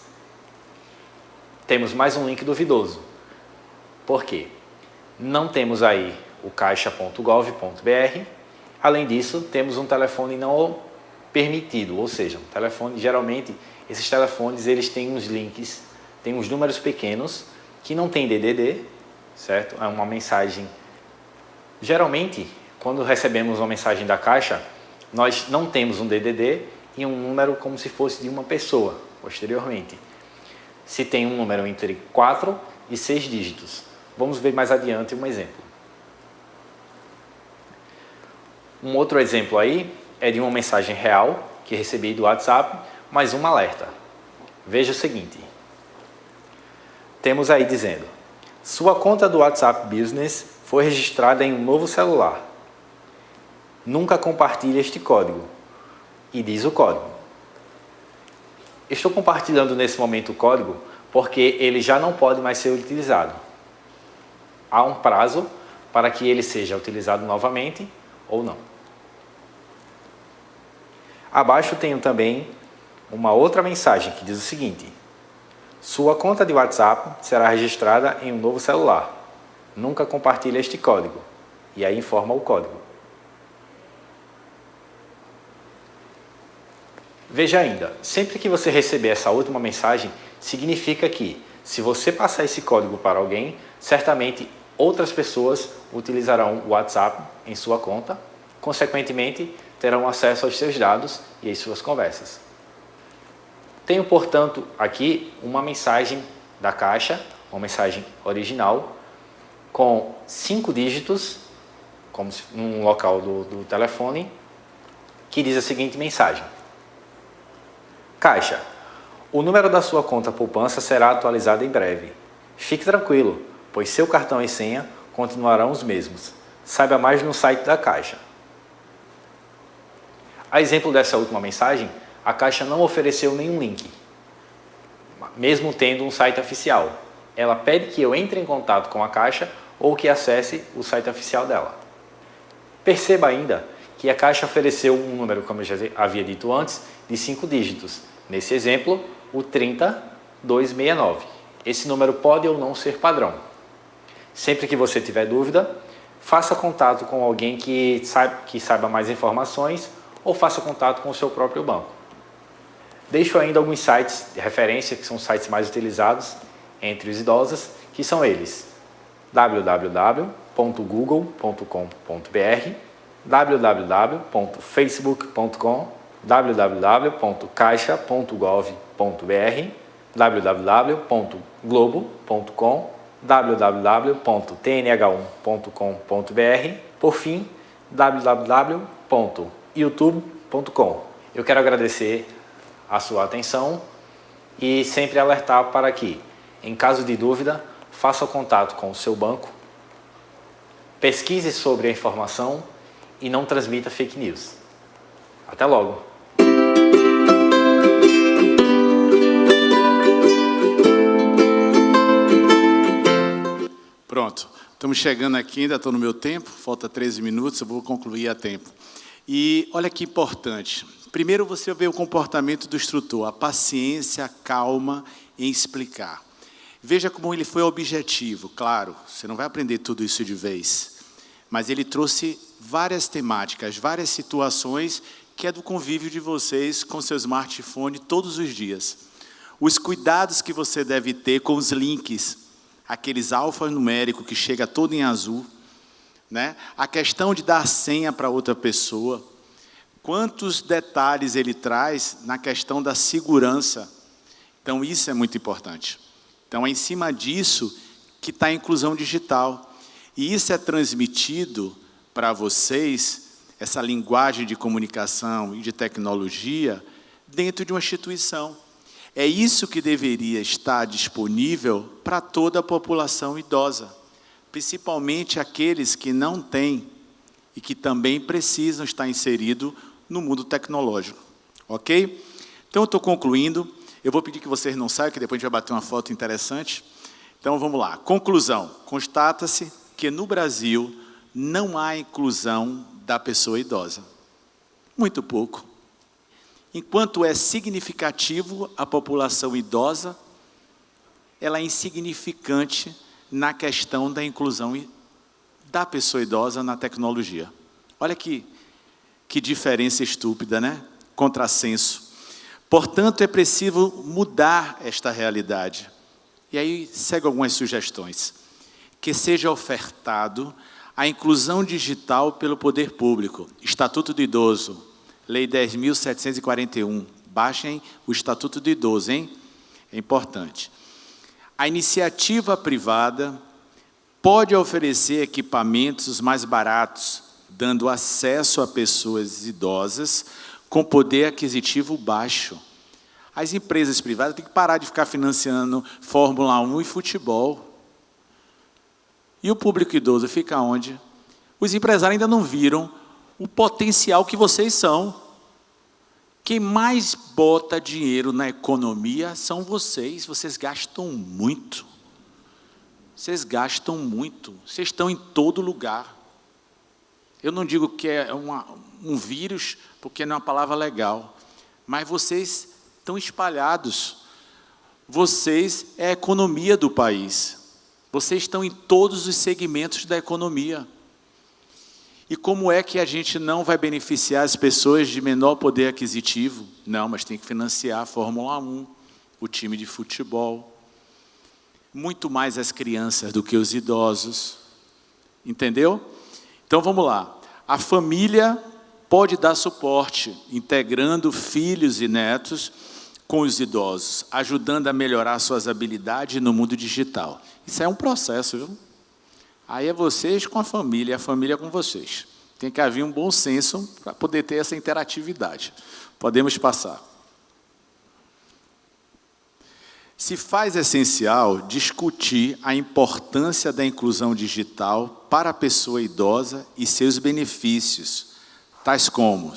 Temos mais um link duvidoso. Por quê? Não temos aí o caixa.gov.br. Além disso, temos um telefone não permitido, ou seja, um telefone, geralmente, esses telefones eles têm uns links, têm uns números pequenos que não tem DDD, certo? É uma mensagem. Geralmente, quando recebemos uma mensagem da Caixa, nós não temos um DDD e um número como se fosse de uma pessoa, posteriormente. Se tem um número entre 4 e 6 dígitos. Vamos ver mais adiante um exemplo. Um outro exemplo aí é de uma mensagem real que recebi do WhatsApp, mais um alerta. Veja o seguinte. Temos aí dizendo: sua conta do WhatsApp Business foi registrada em um novo celular. Nunca compartilhe este código. E diz o código. Estou compartilhando nesse momento o código porque ele já não pode mais ser utilizado. Há um prazo para que ele seja utilizado novamente ou não. Abaixo tenho também uma outra mensagem que diz o seguinte: sua conta de WhatsApp será registrada em um novo celular. Nunca compartilhe este código. E aí informa o código. Veja ainda, sempre que você receber essa última mensagem, significa que, se você passar esse código para alguém, certamente outras pessoas utilizarão o WhatsApp em sua conta, consequentemente, terão acesso aos seus dados e às suas conversas. Tenho, portanto, aqui uma mensagem da Caixa, uma mensagem original, com 5 dígitos, como num local do telefone, que diz a seguinte mensagem: Caixa, o número da sua conta poupança será atualizado em breve. Fique tranquilo, pois seu cartão e senha continuarão os mesmos. Saiba mais no site da Caixa. A exemplo dessa última mensagem, a Caixa não ofereceu nenhum link, mesmo tendo um site oficial. Ela pede que eu entre em contato com a Caixa ou que acesse o site oficial dela. Perceba ainda que a Caixa ofereceu um número, como eu já havia dito antes, de 5 dígitos. Nesse exemplo, o 30269. Esse número pode ou não ser padrão. Sempre que você tiver dúvida, faça contato com alguém que saiba mais informações ou faça contato com o seu próprio banco. Deixo ainda alguns sites de referência, que são sites mais utilizados entre os idosos, que são eles: www.google.com.br, www.facebook.com, www.caixa.gov.br, www.globo.com, www.tnh1.com.br, por fim, www.youtube.com. Eu quero agradecer a sua atenção e sempre alertar para que, em caso de dúvida, faça contato com o seu banco, pesquise sobre a informação e não transmita fake news. Até logo! Pronto, estamos chegando aqui, ainda estou no meu tempo, falta 13 minutos, eu vou concluir a tempo. E olha que importante. Primeiro você vê o comportamento do instrutor, a paciência, a calma em explicar. Veja como ele foi objetivo. Claro, você não vai aprender tudo isso de vez, mas ele trouxe várias temáticas, várias situações que é do convívio de vocês com seu smartphone todos os dias. Os cuidados que você deve ter com os links, aqueles alfanuméricos que chega todo em azul, né? A questão de dar senha para outra pessoa. Quantos detalhes ele traz na questão da segurança. Então, isso é muito importante. Então, é em cima disso que está a inclusão digital. E isso é transmitido para vocês, essa linguagem de comunicação e de tecnologia, dentro de uma instituição. É isso que deveria estar disponível para toda a população idosa, principalmente aqueles que não têm e que também precisam estar inseridos no mundo tecnológico. Ok? Então, eu estou concluindo. Eu vou pedir que vocês não saiam, que depois a gente vai bater uma foto interessante. Então, vamos lá. Conclusão. Constata-se que no Brasil não há inclusão da pessoa idosa. Muito pouco. Enquanto é significativo a população idosa, ela é insignificante na questão da inclusão da pessoa idosa na tecnologia. Olha que diferença estúpida, né? Contrassenso. Portanto, é preciso mudar esta realidade. E aí, segue algumas sugestões. Que seja ofertado a inclusão digital pelo poder público. Estatuto do Idoso, Lei 10.741. Baixem o Estatuto do Idoso, hein? É importante. A iniciativa privada pode oferecer equipamentos mais baratos, dando acesso a pessoas idosas com poder aquisitivo baixo. As empresas privadas têm que parar de ficar financiando Fórmula 1 e futebol. E o público idoso fica onde? Os empresários ainda não viram o potencial que vocês são. Quem mais bota dinheiro na economia são vocês. Vocês gastam muito. Vocês gastam muito. Vocês estão em todo lugar. Eu não digo que é um vírus, porque não é uma palavra legal. Mas vocês estão espalhados. Vocês é a economia do país. Vocês estão em todos os segmentos da economia. E como é que a gente não vai beneficiar as pessoas de menor poder aquisitivo? Não, mas tem que financiar a Fórmula 1, o time de futebol. Muito mais as crianças do que os idosos. Entendeu? Então, vamos lá. A família pode dar suporte, integrando filhos e netos com os idosos, ajudando a melhorar suas habilidades no mundo digital. Isso é um processo, viu? Aí é vocês com a família com vocês. Tem que haver um bom senso para poder ter essa interatividade. Podemos passar. Se faz essencial discutir a importância da inclusão digital para a pessoa idosa e seus benefícios, tais como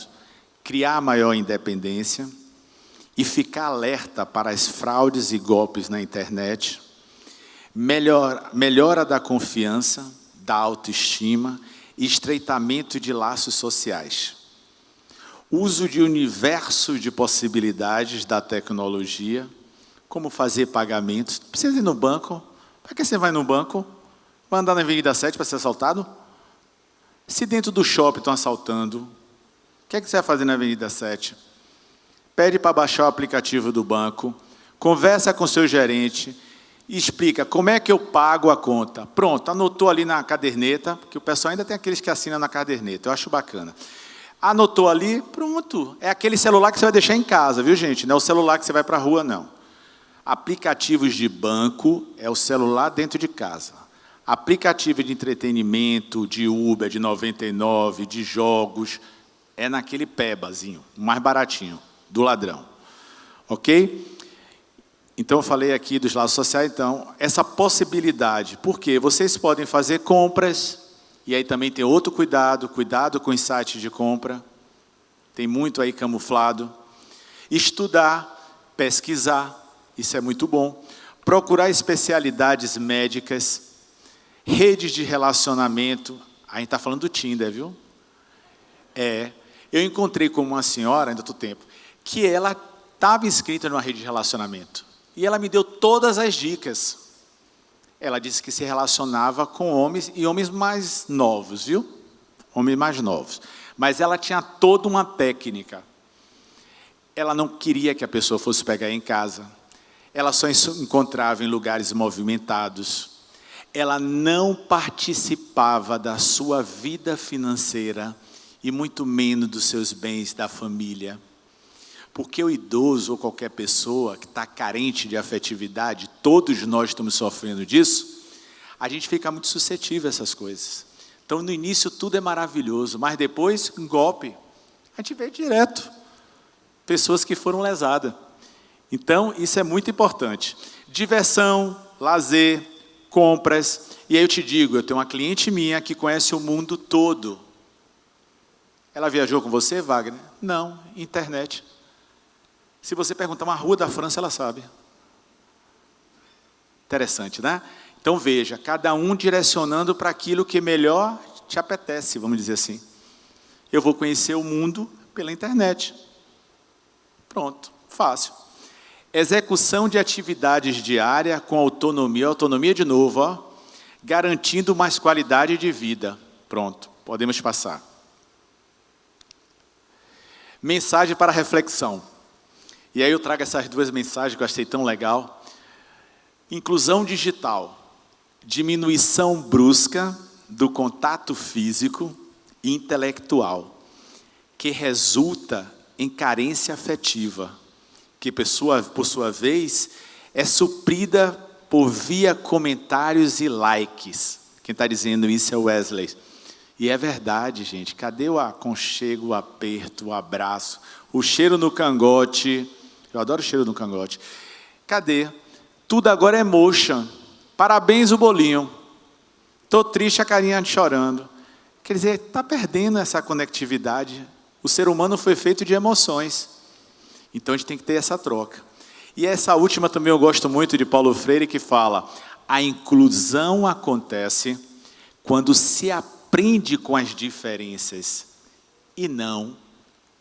criar maior independência e ficar alerta para as fraudes e golpes na internet, melhora da confiança, da autoestima e estreitamento de laços sociais. Uso de universo de possibilidades da tecnologia, como fazer pagamentos. Precisa ir no banco. Para que você vai no banco? Vai andar na Avenida 7 para ser assaltado? Se dentro do shopping estão assaltando, o que é que você vai fazer na Avenida 7? Pede para baixar o aplicativo do banco, conversa com seu gerente, e explica como é que eu pago a conta. Pronto, anotou ali na caderneta, porque o pessoal ainda tem aqueles que assinam na caderneta, eu acho bacana. Anotou ali, pronto. É aquele celular que você vai deixar em casa, viu, gente? Não é o celular que você vai para a rua, não. Aplicativos de banco é o celular dentro de casa. Aplicativo de entretenimento, de Uber, de 99, de jogos, é naquele pebazinho, mais baratinho, do ladrão. Ok? Então, eu falei aqui dos laços sociais, então, essa possibilidade, porque vocês podem fazer compras, e aí também tem outro cuidado com os sites de compra, tem muito aí camuflado, estudar, pesquisar, isso é muito bom, procurar especialidades médicas, redes de relacionamento, a gente está falando do Tinder, viu? Eu encontrei com uma senhora, ainda estou tempo, que ela estava inscrita numa rede de relacionamento. E ela me deu todas as dicas. Ela disse que se relacionava com homens, e homens mais novos, viu? Homens mais novos. Mas ela tinha toda uma técnica. Ela não queria que a pessoa fosse pegar em casa. Ela só encontrava em lugares movimentados. Ela não participava da sua vida financeira, e muito menos dos seus bens da família. Porque o idoso ou qualquer pessoa que está carente de afetividade, todos nós estamos sofrendo disso, a gente fica muito suscetível a essas coisas. Então, no início, tudo é maravilhoso, mas depois, um golpe. A gente vê direto pessoas que foram lesadas. Então, isso é muito importante. Diversão, lazer, compras. E aí eu te digo, eu tenho uma cliente minha que conhece o mundo todo. Ela viajou com você, Wagner? Não, internet. Se você perguntar uma rua da França, ela sabe. Interessante, né? Então veja, cada um direcionando para aquilo que melhor te apetece, vamos dizer assim. Eu vou conhecer o mundo pela internet. Pronto, fácil. Execução de atividades diárias com autonomia de novo, ó, garantindo mais qualidade de vida. Pronto, podemos passar. Mensagem para reflexão. E aí eu trago essas duas mensagens que eu achei tão legal. Inclusão digital. Diminuição brusca do contato físico e intelectual, que resulta em carência afetiva, que por sua vez é suprida por via comentários e likes. Quem está dizendo isso é o Wesley. E é verdade, gente. Cadê o aconchego, o aperto, o abraço, o cheiro no cangote? Eu adoro o cheiro no cangote. Cadê? Tudo agora é motion. Parabéns o bolinho. Estou triste, a carinha chorando. Quer dizer, está perdendo essa conectividade. O ser humano foi feito de emoções. Então a gente tem que ter essa troca. E essa última também eu gosto muito de Paulo Freire, que fala: a inclusão acontece quando se aprende com as diferenças e não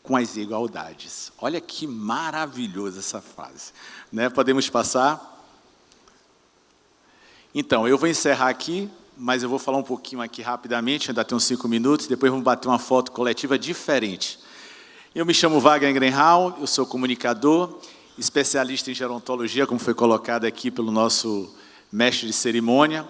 com as igualdades. Olha que maravilhosa essa frase, né? Podemos passar? Então, eu vou encerrar aqui, mas eu vou falar um pouquinho aqui rapidamente, ainda tem uns 5 minutos, depois vamos bater uma foto coletiva diferente. Eu me chamo Wagner Grenhal, eu sou comunicador, especialista em gerontologia, como foi colocado aqui pelo nosso mestre de cerimônia.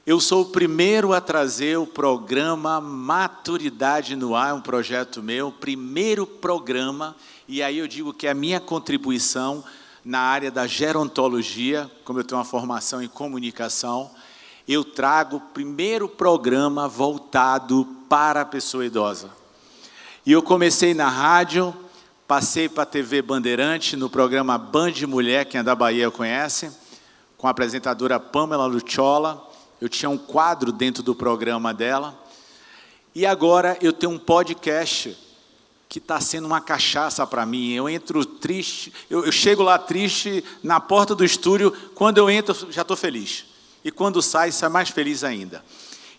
Eu sou o primeiro a trazer o programa Maturidade no Ar, um projeto meu, primeiro programa, e aí eu digo que é a minha contribuição na área da gerontologia, como eu tenho uma formação em comunicação, eu trago o primeiro programa voltado para a pessoa idosa. E eu comecei na rádio, passei para a TV Bandeirante, no programa Band Mulher, quem é da Bahia conhece, com a apresentadora Pamela Lucciola. Eu tinha um quadro dentro do programa dela. E agora eu tenho um podcast que está sendo uma cachaça para mim. Eu entro triste, eu chego lá triste na porta do estúdio, quando eu entro já estou feliz. E quando sai mais feliz ainda.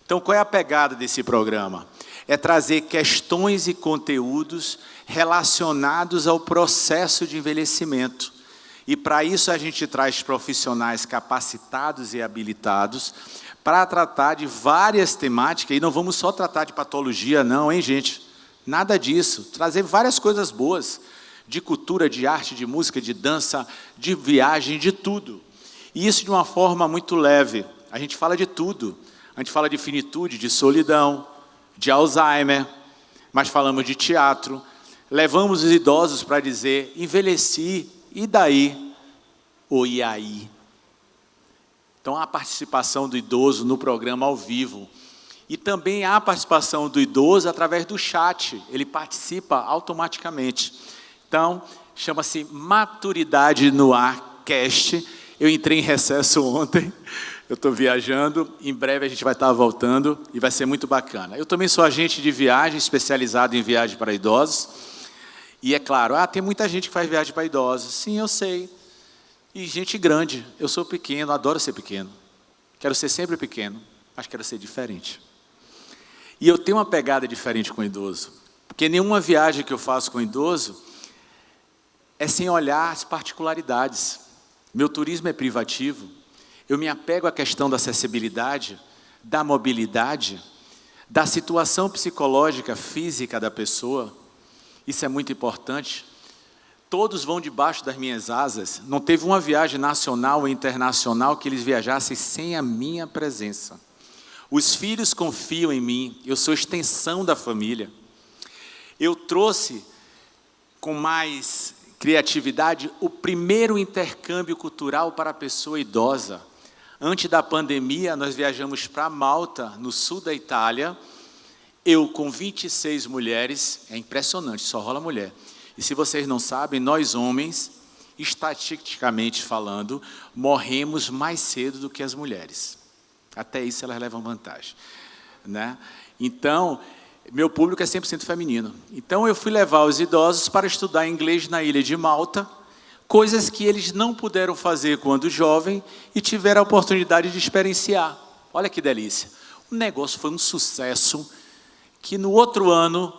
Então, qual é a pegada desse programa? É trazer questões e conteúdos relacionados ao processo de envelhecimento. E para isso a gente traz profissionais capacitados e habilitados para tratar de várias temáticas, e não vamos só tratar de patologia não, hein, gente? Nada disso. Trazer várias coisas boas, de cultura, de arte, de música, de dança, de viagem, de tudo. E isso de uma forma muito leve. A gente fala de tudo. A gente fala de finitude, de solidão, de Alzheimer, mas falamos de teatro. Levamos os idosos para dizer, envelheci, e daí? Ou e aí? Então, há a participação do idoso no programa ao vivo. E também há a participação do idoso através do chat. Ele participa automaticamente. Então, chama-se Maturidade no Ar Cast. Eu entrei em recesso ontem. Eu estou viajando. Em breve a gente vai estar voltando. E vai ser muito bacana. Eu também sou agente de viagem, especializado em viagem para idosos. E é claro, tem muita gente que faz viagem para idosos. Sim, eu sei. E gente grande. Eu sou pequeno, adoro ser pequeno. Quero ser sempre pequeno, mas quero ser diferente. E eu tenho uma pegada diferente com o idoso. Porque nenhuma viagem que eu faço com o idoso é sem olhar as particularidades. Meu turismo é privativo. Eu me apego à questão da acessibilidade, da mobilidade, da situação psicológica, física da pessoa. Isso é muito importante. Todos vão debaixo das minhas asas. Não teve uma viagem nacional ou internacional que eles viajassem sem a minha presença. Os filhos confiam em mim. Eu sou extensão da família. Eu trouxe com mais criatividade, o primeiro intercâmbio cultural para a pessoa idosa. Antes da pandemia, nós viajamos para Malta, no sul da Itália, eu com 26 mulheres, é impressionante, só rola mulher. E se vocês não sabem, nós homens, estatisticamente falando, morremos mais cedo do que as mulheres. Até isso elas levam vantagem, né? Então, meu público é 100% feminino. Então, eu fui levar os idosos para estudar inglês na ilha de Malta, coisas que eles não puderam fazer quando jovem e tiveram a oportunidade de experienciar. Olha que delícia. O negócio foi um sucesso que no outro ano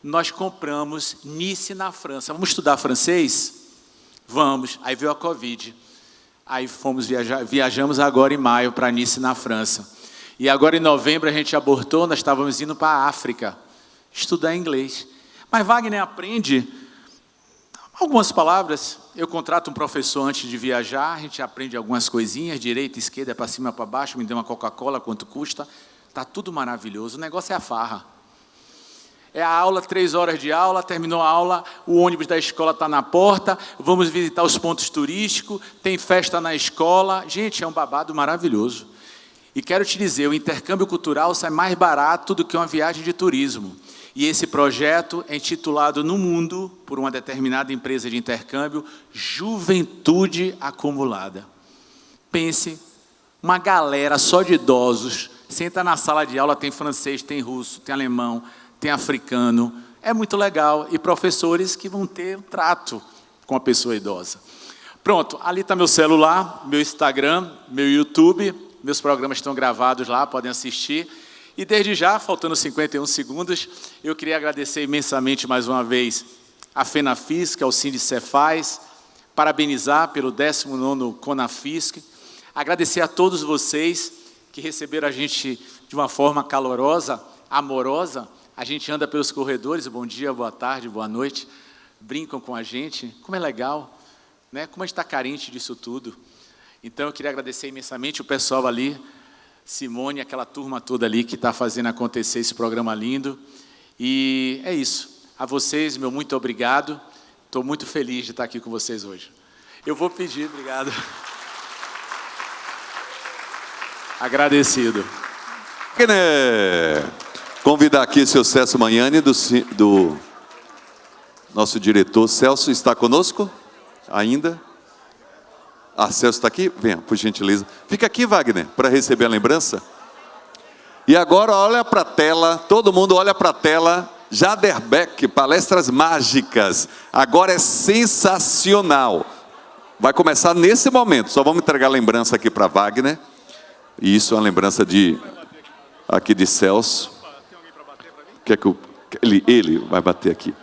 nós compramos Nice, na França. Vamos estudar francês? Vamos. Aí veio a Covid. Aí viajamos agora em maio para Nice, na França. E agora em novembro a gente abortou, nós estávamos indo para a África estudar inglês. Mas Wagner aprende algumas palavras. Eu contrato um professor antes de viajar, a gente aprende algumas coisinhas, direita, esquerda, para cima, para baixo, me deu uma Coca-Cola, quanto custa. Está tudo maravilhoso, o negócio é a farra. É a aula, 3 horas de aula, terminou a aula, o ônibus da escola está na porta, vamos visitar os pontos turísticos, tem festa na escola. Gente, é um babado maravilhoso. E quero te dizer, o intercâmbio cultural sai mais barato do que uma viagem de turismo. E esse projeto é intitulado no mundo, por uma determinada empresa de intercâmbio, Juventude Acumulada. Pense, uma galera só de idosos, senta na sala de aula, tem francês, tem russo, tem alemão, tem africano, é muito legal, e professores que vão ter um trato com a pessoa idosa. Pronto, ali está meu celular, meu Instagram, meu YouTube, meus programas estão gravados lá, podem assistir. E desde já, faltando 51 segundos, eu queria agradecer imensamente mais uma vez a FENAFISC, ao Sindicefaz, parabenizar pelo 19º CONAFISC, agradecer a todos vocês que receberam a gente de uma forma calorosa, amorosa. A gente anda pelos corredores, bom dia, boa tarde, boa noite, brincam com a gente, como é legal, né? Como a gente está carente disso tudo. Então, eu queria agradecer imensamente o pessoal ali, Simone, aquela turma toda ali que está fazendo acontecer esse programa lindo. E é isso. A vocês, meu muito obrigado. Estou muito feliz de estar aqui com vocês hoje. Eu vou pedir, obrigado. Agradecido. Convidar aqui o seu Celso Manhani, do nosso diretor. Celso está conosco ainda? Ah, Celso está aqui? Venha, por gentileza. Fica aqui, Wagner, para receber a lembrança. E agora olha para a tela, todo mundo olha para a tela. Jader Beck, palestras mágicas. Agora é sensacional. Vai começar nesse momento. Só vamos entregar a lembrança aqui para Wagner. E isso é uma lembrança aqui de Celso. Quer que ele vai bater aqui.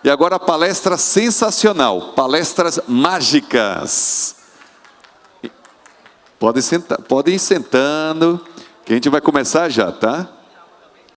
E agora a palestra sensacional. Palestras mágicas. Podem ir sentando, que a gente vai começar já, tá?